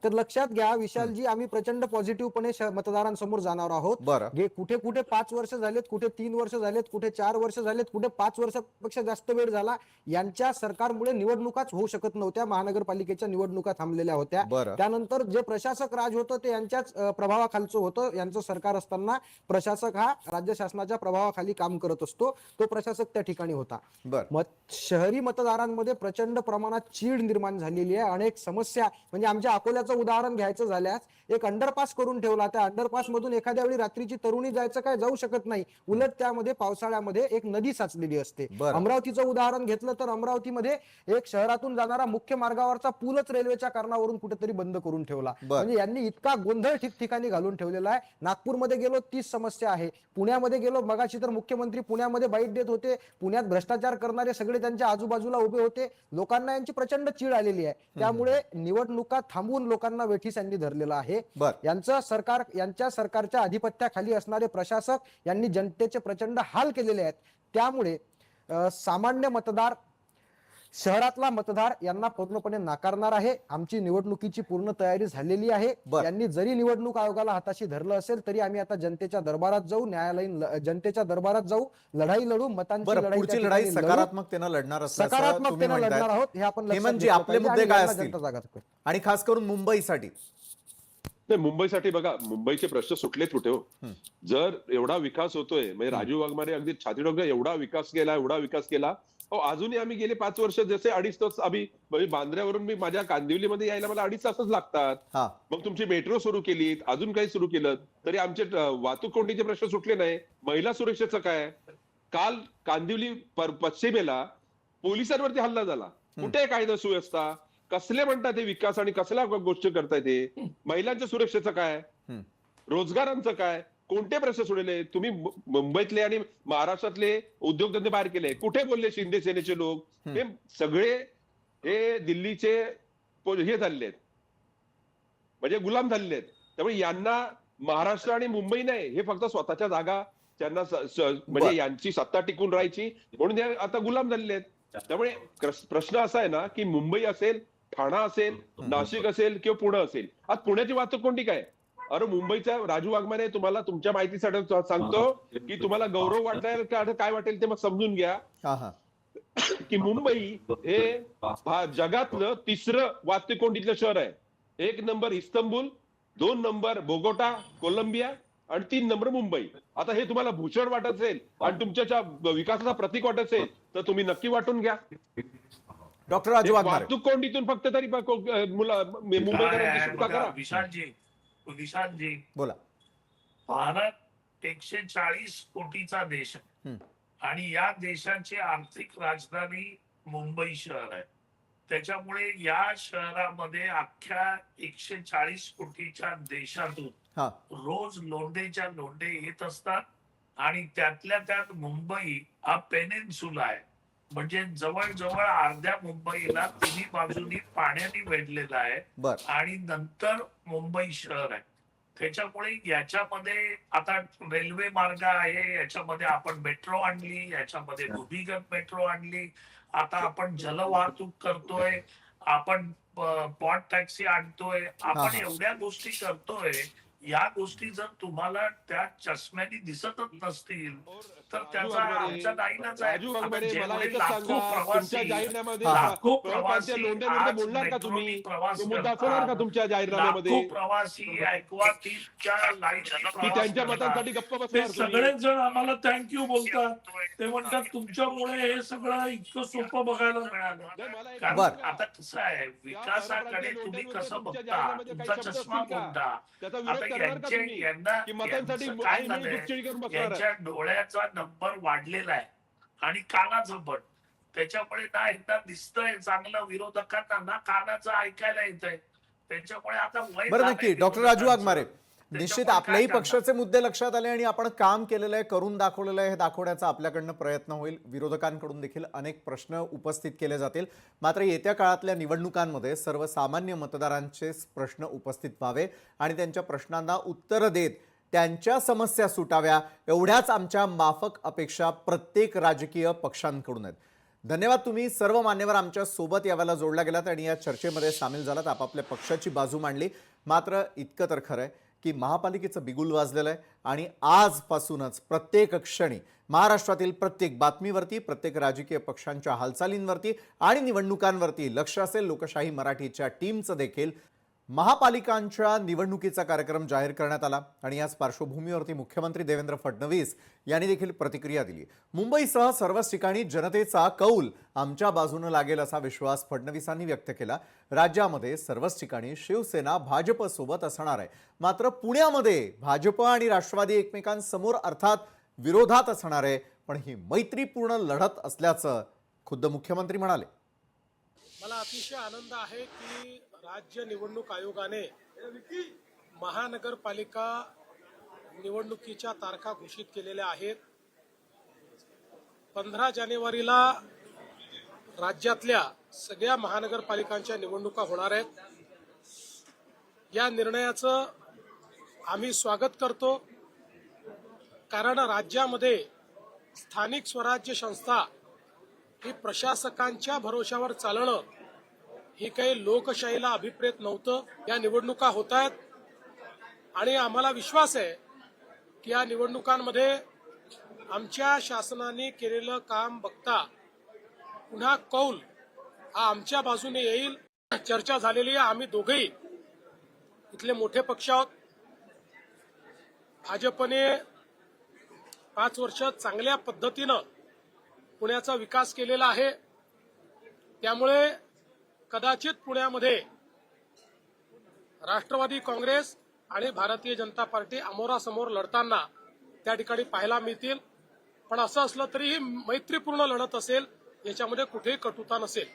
Speaker 6: तर लक्षात घ्या विशालजी, आम्ही प्रचंड पॉझिटिव्हपणे मतदारांसमोर जाणार आहोत.
Speaker 1: बरं.
Speaker 6: कुठे कुठे 5 वर्ष झालेत, कुठे 3 वर्ष झालेत, कुठे 4 वर्ष झालेत, कुठे 5 वर्षापेक्षा जास्त वेळ झाला. यांच्या सरकारमुळे निवडणुकाच होऊ शकत नव्हत्या. महानगरपालिकेच्या निवडणुका थांबलेल्या होत्या.
Speaker 1: बरं.
Speaker 6: त्यानंतर जे प्रशासक राज होतं ते यांच्याच प्रभावाखालचं होतं. यांचं सरकार असताना प्रशासक हा राज्य शासनाच्या प्रभावाखाली काम करत असतो. तो प्रशासक त्या ठिकाणी होता.
Speaker 1: बरं.
Speaker 6: शहरी मतदारांमध्ये प्रचंड प्रमाणात चीड निर्माण झालेली आहे. अनेक समस्या, म्हणजे आमच्या अकोल्याचं उदाहरण घ्यायचं झाल्यास एक अंडरपास करून ठेवला. त्या अंडरपास मधून एखाद्या वेळी रात्रीची तरुणी जायचं काय, जाऊ शकत नाही. उलट त्यामध्ये पावसाळ्यामध्ये एक नदी साचलेली असते. अमरावतीचं उदाहरण घेतलं तर अमरावतीमध्ये एक शहरातून जाणारा मुख्य मार्गावरचा पूलच रेल्वेच्या कारणावरून कुठेतरी बंद करून ठेवला. म्हणजे यांनी इतका गोंधळ ठिकठिकाणी घालून ठेवलेला आहे. नागपूरमध्ये गेलो तीच समस्या आहे. पुण्यामध्ये गेलो मगाशी तर मुख्यमंत्री पुण्यामध्ये बाईट देत होते. पुण्यात भ्रष्टाचार करणारे सगळे त्यांच्या आजूबाजूला उभे होते. लोकांना यांची प्रचंड चीड आलेली आहे. त्यामुळे निवडणुका थांबवून लोकांना वेठीस यांनी धरलेला आहे. यांच्या सरकारच्या अधिपत्याखाली असणारे प्रशासक यांनी जनतेचे प्रचंड हाल केलेले आहेत. त्यामुळे सामान्य शहरातला मतदार यांना पूर्णपणे नाकारणार आहे. आमची निवडणुकीची पूर्ण तयारी झालेली आहे.
Speaker 1: बरं.
Speaker 6: यांनी जरी निवडणूक आयोगाला हाताशी धरलं असेल तरी आम्ही आता जनतेच्या दरबारात जाऊ, जनतेच्या दरबारात जाऊ, लढाई लढू, मतांची
Speaker 1: बरं,
Speaker 6: लढाई
Speaker 1: पुढची
Speaker 6: त्या
Speaker 1: लढाई
Speaker 6: ठिकाणी लढू.
Speaker 1: सकारात्मकतेनं लढणार असल्याचं तुम्ही
Speaker 6: सकारात्मकतेनं
Speaker 1: म्हणताय.
Speaker 6: लढणार आहोत हे आपण लक्षात
Speaker 1: हेमंतजी,
Speaker 6: घेतलं
Speaker 1: आपले
Speaker 6: पाहिजे
Speaker 1: मुद्दे
Speaker 6: आणि
Speaker 1: काय
Speaker 6: यांना
Speaker 1: असतील?
Speaker 6: जनता जागा करेल.
Speaker 1: आणि खास करून मुंबईसाठी
Speaker 4: नाही, मुंबईसाठी बघा, मुंबईचे प्रश्न सुटलेच कुठे हो. जर एवढा विकास होतोय, म्हणजे राजू वाघमारे अगदी छाती डोक्यात एवढा विकास केला. अजूनही आम्ही गेले 5 वर्ष जसे 2.5 तास आम्ही म्हणजे बांद्र्यावरून मी माझ्या कांदिवलीमध्ये यायला मला 2.5 तासच लागतात.
Speaker 1: हा
Speaker 4: मग तुमची मेट्रो सुरू केलीत, अजून काही सुरू केलं तरी आमचे वाहतूक कोंडीचे प्रश्न सुटले नाही. महिला सुरक्षेचं काय? काल कांदिवली पश्चिमेला पोलिसांवरती हल्ला झाला. कुठे आहे कायदा सुव्यवस्था? कसले म्हणतात ते विकास आणि कसल्या गोष्टी करताय ते? महिलांच्या सुरक्षेचं काय? रोजगारांचं काय? कोणते प्रश्न सोडले? तुम्ही मुंबईतले आणि महाराष्ट्रातले उद्योगधंदे बाहेर केले, कुठे बोलले शिंदे सेनेचे लोक? हे सगळे हे दिल्लीचे हे झालेले आहेत, म्हणजे गुलाम झालेले आहेत. त्यामुळे यांना महाराष्ट्र आणि मुंबई नाही, हे फक्त स्वतःच्या जागा त्यांना म्हणजे यांची सत्ता टिकून राहायची म्हणून हे आता गुलाम झालेले आहेत. त्यामुळे प्रश्न असा आहे ना की मुंबई असेल, ठाणा असेल, नाशिक असेल किंवा पुणे असेल, आज पुण्याची वाहतूक कोंडी काय? अरे मुंबईचा राजू वाघमारे, तुम्हाला तुमच्या माहितीसाठी सांगतो की तुम्हाला गौरव वाटेल का काय वाटेल ते मग समजून घ्या की मुंबई हे जगातलं 3रं वाहतूक कोंडीतलं शहर आहे. 1 number Istanbul, 2 number Bogota Colombia आणि 3 नंबर मुंबई. आता हे तुम्हाला भूषण वाटत असेल आणि तुमच्या विकासाचा प्रतीक वाटत असेल तर तुम्ही नक्की वाटून घ्या.
Speaker 1: डॉक्टर राजू वाघमारे,
Speaker 4: वाहतूक कोंडीतून फक्त तरी मुंबईकरांची सुटका करा.
Speaker 5: विशालजी,
Speaker 1: बोला.
Speaker 5: भारत 140 कोटीचा देश आहे आणि या देशाची आर्थिक राजधानी मुंबई शहर आहे. त्याच्यामुळे या शहरामध्ये अख्ख्या 140 कोटीच्या देशातून रोज लोंढेच्या लोंढे येत असतात आणि त्यातल्या त्यात मुंबई हा पेनिन्सुला आहे, म्हणजे जवळजवळ अर्ध्या मुंबईला तिन्ही बाजूनी पाण्याने वेढलेला आहे आणि नंतर मुंबई शहर आहे. त्याच्यामुळे याच्यामध्ये आता रेल्वे मार्ग आहे, याच्यामध्ये आपण मेट्रो आणली, याच्यामध्ये भूमिगत मेट्रो आणली, आता आपण जलवाहतूक करतोय, आपण पॉट टॅक्सी आणतोय, आपण एवढ्या गोष्टी करतोय. या गोष्टी जर तुम्हाला त्या चष्म्याने दिसतच नसतील तर त्याचा आमचा नाईलाज आहे. लाखो प्रवासी
Speaker 4: बोलणार का तुम्ही? मुद्दा असणार का तुमच्या जाहीरनाम्यामध्ये?
Speaker 5: प्रवासी ऐकवातीच्या
Speaker 4: की त्यांच्या मतांसाठी गप्प
Speaker 5: ते
Speaker 4: बसणार?
Speaker 5: सगळेच जण आम्हाला थँक्यू बोलतात. ते म्हणतात तुमच्यामुळे हे सगळं इतकं सोपं बघायला मिळालं. कारण आता कसं आहे, विकासाकडे तुम्ही कसं बघता, तुमचा चष्मा कोणता? आता काय झालंय, यांच्या डोळ्याचा नंबर वाढलेला आहे आणि कानाचं पण. त्याच्यामुळे ना एकदा दिसतंय चांगलं विरोधकांना, ना कानाचं ऐकायला येतंय. त्याच्यामुळे आता
Speaker 1: बरं, नक्की डॉक्टर राजू वाघमारे, निश्चित आपल्याही पक्षाचे मुद्दे लक्षात आले आणि आपण काम केलेलं आहे, करून दाखवलेलं आहे, हे दाखवण्याचा आपल्याकडनं प्रयत्न होईल. विरोधकांकडून देखील अनेक प्रश्न उपस्थित केले जातील. मात्र येत्या काळातल्या निवडणुकांमध्ये सर्वसामान्य मतदारांचे प्रश्न उपस्थित व्हावे आणि त्यांच्या प्रश्नांना उत्तर देत त्यांच्या समस्या सुटाव्या, एवढ्याच आमच्या माफक अपेक्षा प्रत्येक राजकीय पक्षांकडून आहेत. धन्यवाद, तुम्ही सर्व मान्यवर आमच्या सोबत यावेळेला जोडला गेलात आणि या चर्चेमध्ये सामील झालात, आपापल्या पक्षाची बाजू मांडली. मात्र इतकं तर खरं आहे की महापालिकेचं बिगुल वाजलेलं आहे आणि आजपासूनच प्रत्येक क्षणी महाराष्ट्रातील प्रत्येक बातमीवरती, प्रत्येक राजकीय पक्षांच्या हालचालींवरती आणि निवडणुकांवरती लक्ष असेल. लोकशाही मराठीच्या टीमचं देखील महापालिकांच्या निवडणुकीचा कार्यक्रम जाहीर करण्यात आला आणि याच पार्श्वभूमीवरती मुख्यमंत्री देवेंद्र फडणवीस यांनी देखील प्रतिक्रिया दिली. मुंबईसह सर्वच ठिकाणी जनतेचा कौल आमच्या बाजूने लागेल असा विश्वास फडणवीसांनी व्यक्त केला. राज्यामध्ये सर्वच ठिकाणी शिवसेना भाजपसोबत असणार आहे, मात्र पुण्यामध्ये भाजप आणि राष्ट्रवादी एकमेकांसमोर अर्थात विरोधात असणार आहे, पण ही मैत्रीपूर्ण लढत असल्याचं खुद्द मुख्यमंत्री म्हणाले.
Speaker 7: मला अतिशय आनंद आहे की राज्य निवडणूक आयोगाने महानगरपालिका निवडणुकीच्या तारखा घोषित केलेल्या आहेत. 15 जानेवारीला राज्यातल्या सगळ्या महानगरपालिकांच्या निवडणुका होणार आहेत. या निर्णयाचं आम्ही स्वागत करतो, कारण राज्यामध्ये स्थानिक स्वराज्य संस्था की प्रशासकांच्या भरोशावर चालणं ही काही लोकशाहीला अभिप्रेत नव्हतं. या निवडणुका होत आहेत आणि आम्हाला विश्वास आहे की या निवडणुकांमध्ये आमच्या शासनाने केलेलं काम बघता पुन्हा कौल हा आमच्या बाजूने येईल. चर्चा झालेली आहे. आम्ही दोघेही इथले मोठे पक्ष आहोत. भाजपने 5 वर्ष चांगल्या पद्धतीनं पुण्याचा विकास केलेला आहे. त्यामुळे कदाचित पुण्यामध्ये राष्ट्रवादी काँग्रेस आणि भारतीय जनता पार्टी अमोरासमोर लढताना त्या ठिकाणी पाहायला मिळतील. पण असं असलं तरी ही मैत्रीपूर्ण लढत असेल, याच्यामध्ये कुठेही कटुता नसेल.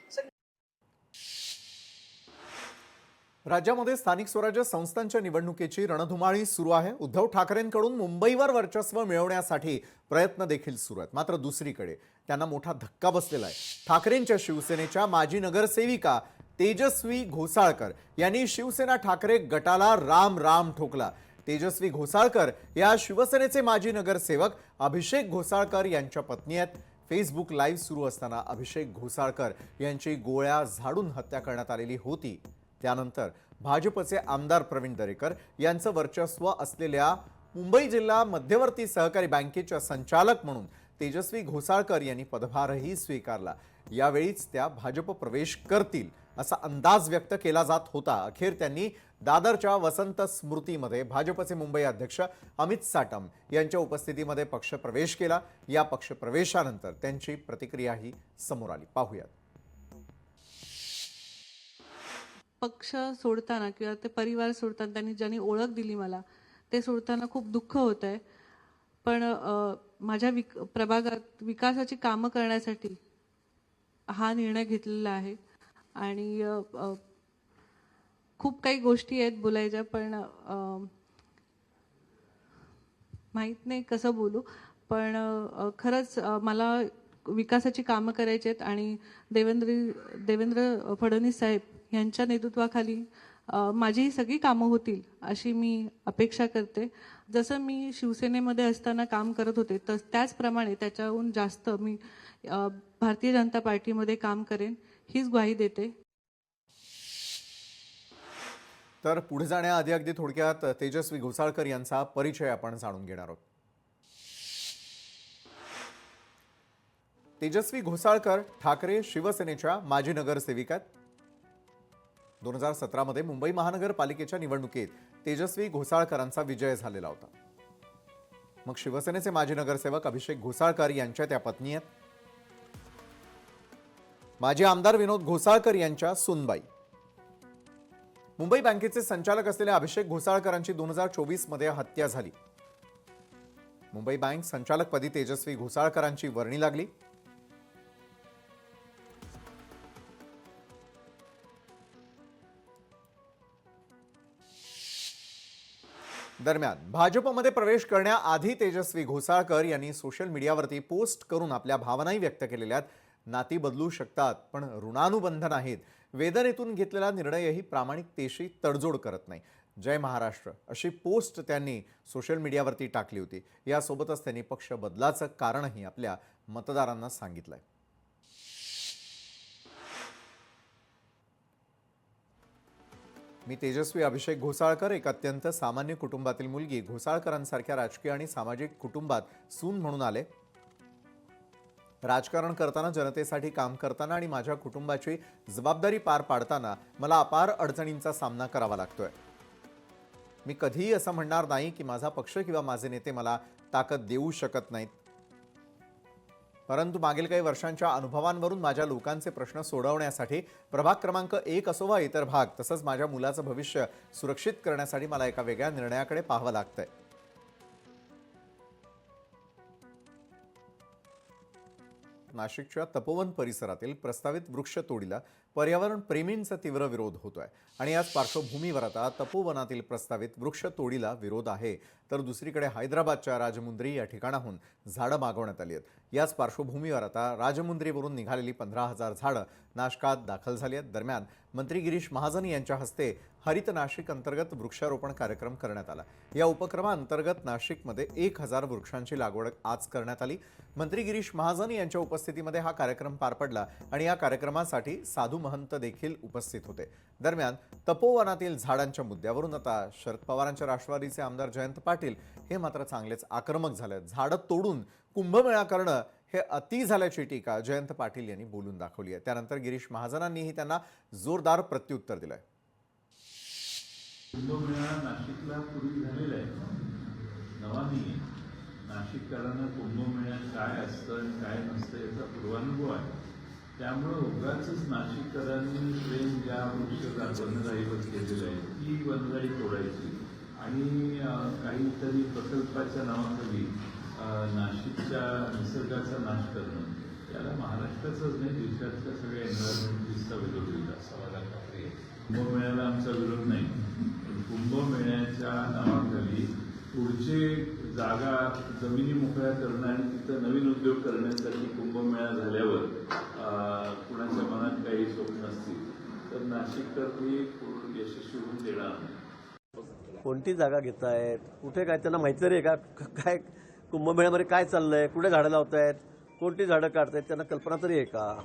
Speaker 1: राज्यामध्ये स्थानिक स्वराज्य संस्थांच्या निवडणुकीची रणधुमाळी सुरू आहे. उद्धव ठाकरेंकडून मुंबईवर वर्चस्व मिळवण्यासाठी प्रयत्न देखील सुरू आहेत. मात्र दुसरीकडे त्यांना मोठा धक्का बसलेला आहे. ठाकरेंच्या शिवसेनेच्या माजी नगरसेविका तेजस्वी घोसाळकर यांनी शिवसेना ठाकरे गटाला राम राम ठोकला. तेजस्वी घोसाळकर या शिवसेनेचे माजी नगरसेवक अभिषेक घोसाळकर यांच्या पत्नी आहेत. फेसबुक लाईव्ह सुरू असताना अभिषेक घोसाळकर यांची गोळ्या झाडून हत्या करण्यात आलेली होती. त्यानंतर भाजपचे आमदार प्रवीण दरेकर यांचं वर्चस्व असलेल्या मुंबई जिल्हा मध्यवर्ती सहकारी बँकेच्या संचालक म्हणून तेजस्वी घोसाळकर यांनी पदभारही स्वीकारला. यावेळीच त्या भाजप प्रवेश करतील असा अंदाज व्यक्त केला जात होता. अखेर त्यांनी दादरच्या वसंत स्मृतीमध्ये भाजपचे मुंबई अध्यक्ष अमित साटम यांच्या उपस्थितीमध्ये पक्षप्रवेश केला. या पक्षप्रवेशानंतर त्यांची प्रतिक्रियाही समोर आली. पाहूयात.
Speaker 8: पक्ष सोडताना किंवा ते परिवार सोडताना त्यांनी ज्यांनी ओळख दिली मला ते सोडताना खूप दुःख होत आहे. पण माझ्या प्रभागात विकासाची कामं करण्यासाठी हा निर्णय घेतलेला आहे. आणि खूप काही गोष्टी आहेत बोलायच्या, पण माहीत नाही कसं बोलू. पण खरंच मला विकासाची कामं करायची आहेत आणि देवेंद्र फडणवीस साहेब यांच्या नेतृत्वाखाली माझी ही सगळी कामं होतील अशी मी अपेक्षा करते. जसं मी शिवसेनेमध्ये असताना काम करत होते त्याचप्रमाणे त्याच्याहून जास्त मी भारतीय जनता पार्टीमध्ये काम करेन हीच ग्वाही देते.
Speaker 1: तर पुढे जाण्याआधी अगदी थोडक्यात तेजस्वी घोसाळकर यांचा परिचय आपण जाणून घेणार आहोत. तेजस्वी घोसाळकर ठाकरे शिवसेनेच्या माजी नगरसेविका आहेत. 2017 मध्ये मुंबई महानगरपालिकेच्या निवडणुकीत तेजस्वी घोसाळकरांचा विजय झालेला होता. मग शिवसेनेचे माजी नगरसेवक अभिषेक घोसाळकर यांच्या त्या पत्नी आहेत. माजी आमदार विनोद घोसाळकर यांच्या सुनबाई. मुंबई बँकेचे संचालक असलेल्या अभिषेक घोसाळकरांची 2024 मध्ये हत्या झाली. मुंबई बँक संचालकपदी तेजस्वी घोसाळकरांची वर्णी लागली. दरम्यान भाजपमध्ये प्रवेश करण्याआधी तेजस्वी घोसाळकर यांनी सोशल मीडियावरती पोस्ट करून आपल्या भावनाही व्यक्त केलेल्या आहेत. नाती बदलू शकतात पण ऋणानुबंध नाहीत. वेदनेतून घेतलेला निर्णयही प्रामाणिकतेशी तडजोड करत नाही. जय महाराष्ट्र अशी पोस्ट त्यांनी सोशल मीडियावरती टाकली होती. यासोबतच त्यांनी पक्ष बदलाचं कारणही आपल्या मतदारांना सांगितलंय. मी तेजस्वी अभिषेक घोसाळकर, एक अत्यंत सामान्य कुटुंबातील मुलगी. घोसाळकरांसारख्या राजकीय आणि सामाजिक कुटुंबात सून म्हणून आले. राजकारण करताना, जनतेसाठी काम करताना आणि माझ्या कुटुंबाची जबाबदारी पार पाडताना मला अपार अडचणींचा सामना करावा लागतोय. मी कधीही असं म्हणणार नाही की माझा पक्ष किंवा माझे नेते मला ताकद देऊ शकत नाहीत. परंतु मागील काही वर्षांच्या अनुभवांवरून माझ्या लोकांचे प्रश्न सोडवण्यासाठी प्रभाग क्रमांक 1 असो वा इतर भाग, तसंच माझ्या मुलाचं भविष्य सुरक्षित करण्यासाठी मला एका वेगळ्या निर्णयाकडे पाहावं लागतंय. नाशिकच्या तपोवन परिसरातील प्रस्तावित वृक्षतोडीला पर्यावरण प्रेमींचा तीव्र विरोध होतोय आणि याच पार्श्वभूमीवर आता तपोवनातील प्रस्तावित वृक्षतोडीला विरोध आहे, तर दुसरीकडे हैदराबादच्या राजमुंद्री या ठिकाणाहून झाडं मागवण्यात आली आहेत। याच पार्श्वभूमीवर आता राजमुंद्रीवरून निघालेली 15,000 झाडं नाशकात दाखल झाली आहेत। दरम्यान मंत्री गिरीश महाजन यांच्या हस्ते हरित नाशिक अंतर्गत वृक्षारोपण कार्यक्रम करण्यात आला। या उपक्रमाअंतर्गत नाशिकमध्ये 1,000 वृक्षांची लागवड आज करण्यात आली। मंत्री गिरीश महाजन यांच्या उपस्थितीमध्ये हा कार्यक्रम पार पडला आणि या कार्यक्रमासाठी साधू महंत देखील उपस्थित होते। दरम्यान तपोवनातील झाडांच्या मुद्द्यावरून आता शरद पवारांच्या राष्ट्रवादीचे आमदार जयंत पाटील हे मात्र चांगलेच आक्रमक झाले। झाडं तोडून कुंभमेळा करणं हे अति झाल्याची टीका जयंत पाटील यांनी बोलून दाखवली आहे। त्यानंतर गिरीश महाजनांनीही त्यांना जोरदार प्रत्युत्तर दिलंय।
Speaker 9: कुंभमेळा नाशिकला पूर्वी झालेला आहे, नवा नाही। नाशिककरांना कुंभमेळ्यात काय असतं आणि काय नसतं याचा पूर्वानुभव आहे। त्यामुळे उगाच नाशिककरांनी प्रेम ज्या वृक्ष वनराईवर केलेलं आहे ती वनराई तोडायची आणि काहीतरी प्रकल्पाच्या नावाखाली नाशिकच्या निसर्गाचा नाश करणं, याला महाराष्ट्राचाच नाही देशातल्या सगळ्या एन्व्हायरमेंटलिस्टचा विरोध होईल असा मला खात्री आहे। कुंभमेळ्याला आमचा विरोध नाही, पण कुंभमेळ्याच्या नावाखाली पुढचे जागा जमिनी मोकळ्या करणं आणि तिथं नवीन उद्योग करण्यासाठी कुंभमेळा झाल्यावर कुणाच्या मनात काही स्वप्न असतील तर नाशिककर ती यशस्वी होऊन देणार नाही।
Speaker 10: कोणती जागा घेतायत, कुठे काय त्यांना माहिती तरी आहे का, काय कुंभमेळ्यामध्ये काय चाललंय, कुठे झाडं लावतायत, कोणती झाडं काढतायत, त्यांना कल्पना तरी आहे का?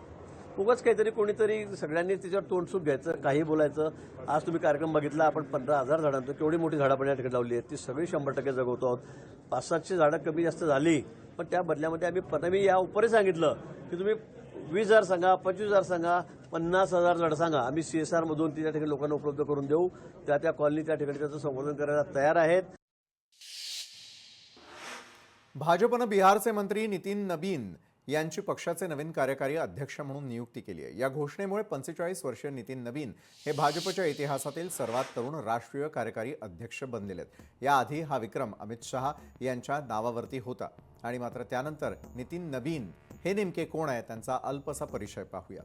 Speaker 10: उगाच काहीतरी कोणीतरी सगळ्यांनी त्याच्यावर तोंडसूट घ्यायचं, काही बोलायचं। आज तुम्ही कार्यक्रम बघितला, आपण 15,000 झाडांचं केवढी मोठी झाडं आपण या ठिकाणी लावली आहेत, ती सगळी 100% जगवतो आहोत। 500-700 झाडं कमी जास्त झाली, पण त्या बदल्यामध्ये आम्ही या उपरही सांगितलं की तुम्ही 20,000 सांगा, 25,000 सांगा, 50,000 झाडं सांगा, आम्ही CSR मधून त्या ठिकाणी लोकांना उपलब्ध करून देऊ। त्या कॉलनी त्या ठिकाणी त्याचं संवर्धन करायला तयार आहेत।
Speaker 1: भाजपनं बिहारचे मंत्री नितीन नबीन यांची पक्षाचे नवीन कार्यकारी अध्यक्ष म्हणून नियुक्ती केली आहे। या घोषणेमुळे 45 वर्षीय नितीन नबीन हे भाजपच्या इतिहासातील सर्वात तरुण राष्ट्रीय कार्यकारी अध्यक्ष बनलेले आहेत। याआधी हा विक्रम अमित शहा यांच्या नावावरती होता आणि मात्र त्यानंतर नितीन नबीन हे नेमके कोण आहे त्यांचा अल्पसा परिचय पाहूयात।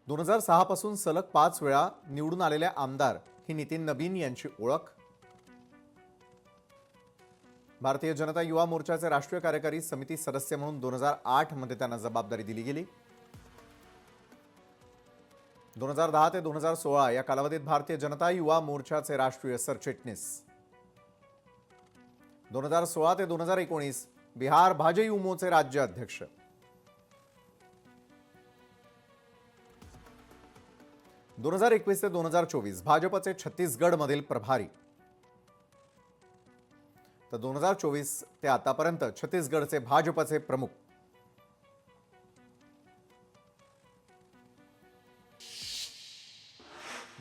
Speaker 1: 2006 पासून सलग 5 वेळा निवडून आलेल्या आमदार ही नितीन नबीन यांची ओळख। भारतीय जनता युवा मोर्चाचे राष्ट्रीय कार्यकारी समिती सदस्य म्हणून 2008 मध्ये त्यांना जबाबदारी दिली गेली। 2010 ते 2016 या कालावधीत भारतीय जनता युवा मोर्चाचे राष्ट्रीय सरचिटणीस। 2016 ते 2019 बिहार भाजयुमोचे राज्य अध्यक्ष। 2021 ते 2024 भाजपचे छत्तीसगड मधील प्रभारी, तर 2024 ते आतापर्यंत छत्तीसगडचे भाजपचे प्रमुख।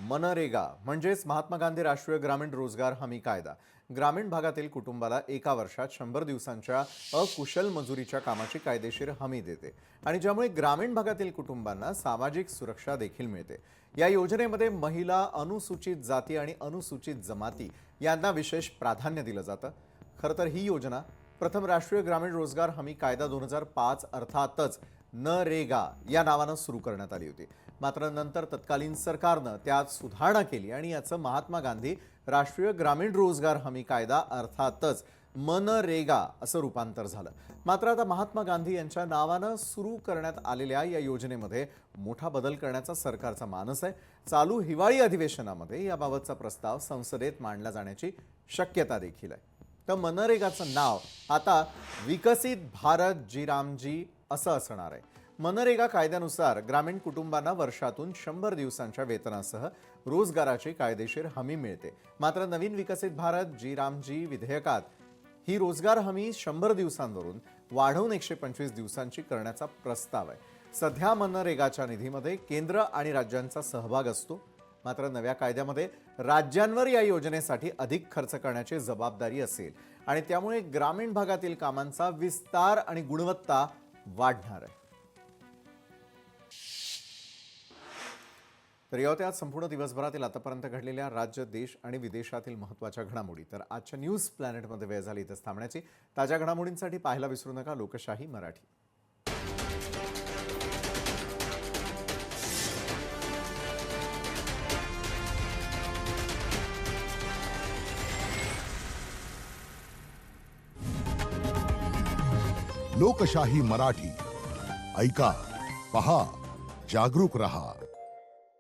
Speaker 1: मनरेगा म्हणजेच महात्मा गांधी राष्ट्रीय ग्रामीण रोजगार हमी कायदा ग्रामीण भागातील कुटुंबाला एका वर्षात 100 दिवसांच्या अकुशल मजुरीच्या कामाची कायदेशीर हमी देते आणि ज्यामुळे ग्रामीण भागातील कुटुंबांना सामाजिक सुरक्षा देखील मिळते। या योजनेमध्ये महिला, अनुसूचित जाती आणि अनुसूचित जमाती यांना विशेष प्राधान्य दिलं जातं। खरं तर ही योजना प्रथम राष्ट्रीय ग्रामीण रोजगार हमी कायदा 2005 अर्थातच नरेगा या नावानं सुरू करण्यात आली होती। मात्र नंतर तत्कालीन सरकारनं त्यात सुधारणा केली आणि याचं महात्मा गांधी राष्ट्रीय ग्रामीण रोजगार हमी कायदा अर्थातच मनरेगा असं रूपांतर झालं। मात्र आता महात्मा गांधी यांच्या नावानं सुरू करण्यात आलेल्या या योजनेमध्ये मोठा बदल करण्याचा सरकारचा मानस आहे। चालू हिवाळी अधिवेशनामध्ये याबाबतचा प्रस्ताव संसदेत मांडला जाण्याची शक्यता देखील आहे। तर मनरेगाचं नाव आता विकसित भारत जी रामजी असं असणार आहे। मनरेगा कायद्यानुसार ग्रामीण कुटुंबांना वर्षातून 100 दिवसांच्या वेतनासह रोजगाराची कायदेशीर हमी मिळते। मात्र नवीन विकसित भारत जी रामजी विधेयकात ही रोजगार हमी 100 दिवसांवरून वाढवून 125 दिवसांची करण्याचा प्रस्ताव आहे। सध्या मनरेगाच्या निधीमध्ये केंद्र आणि राज्यांचा सहभाग असतो। मात्र नव्या कायद्यामध्ये राज्यांवर या योजनेसाठी अधिक खर्च करण्याची जबाबदारी असेल आणि त्यामुळे ग्रामीण भागातील कामांचा विस्तार आणि गुणवत्ता वाढणार आहे। तर या होत्या आज संपूर्ण दिवसभरातील आतापर्यंत घडलेल्या राज्य, देश आणि विदेशातील महत्त्वाच्या घडामोडी। तर आजच्या न्यूज प्लॅनेटमध्ये वेळ झाली इथेच थांबण्याची। ताज्या घडामोडींसाठी पाहायला विसरू नका लोकशाही मराठी।
Speaker 11: लोकशाही मराठी. ऐका, पहा, जागरूक रहा.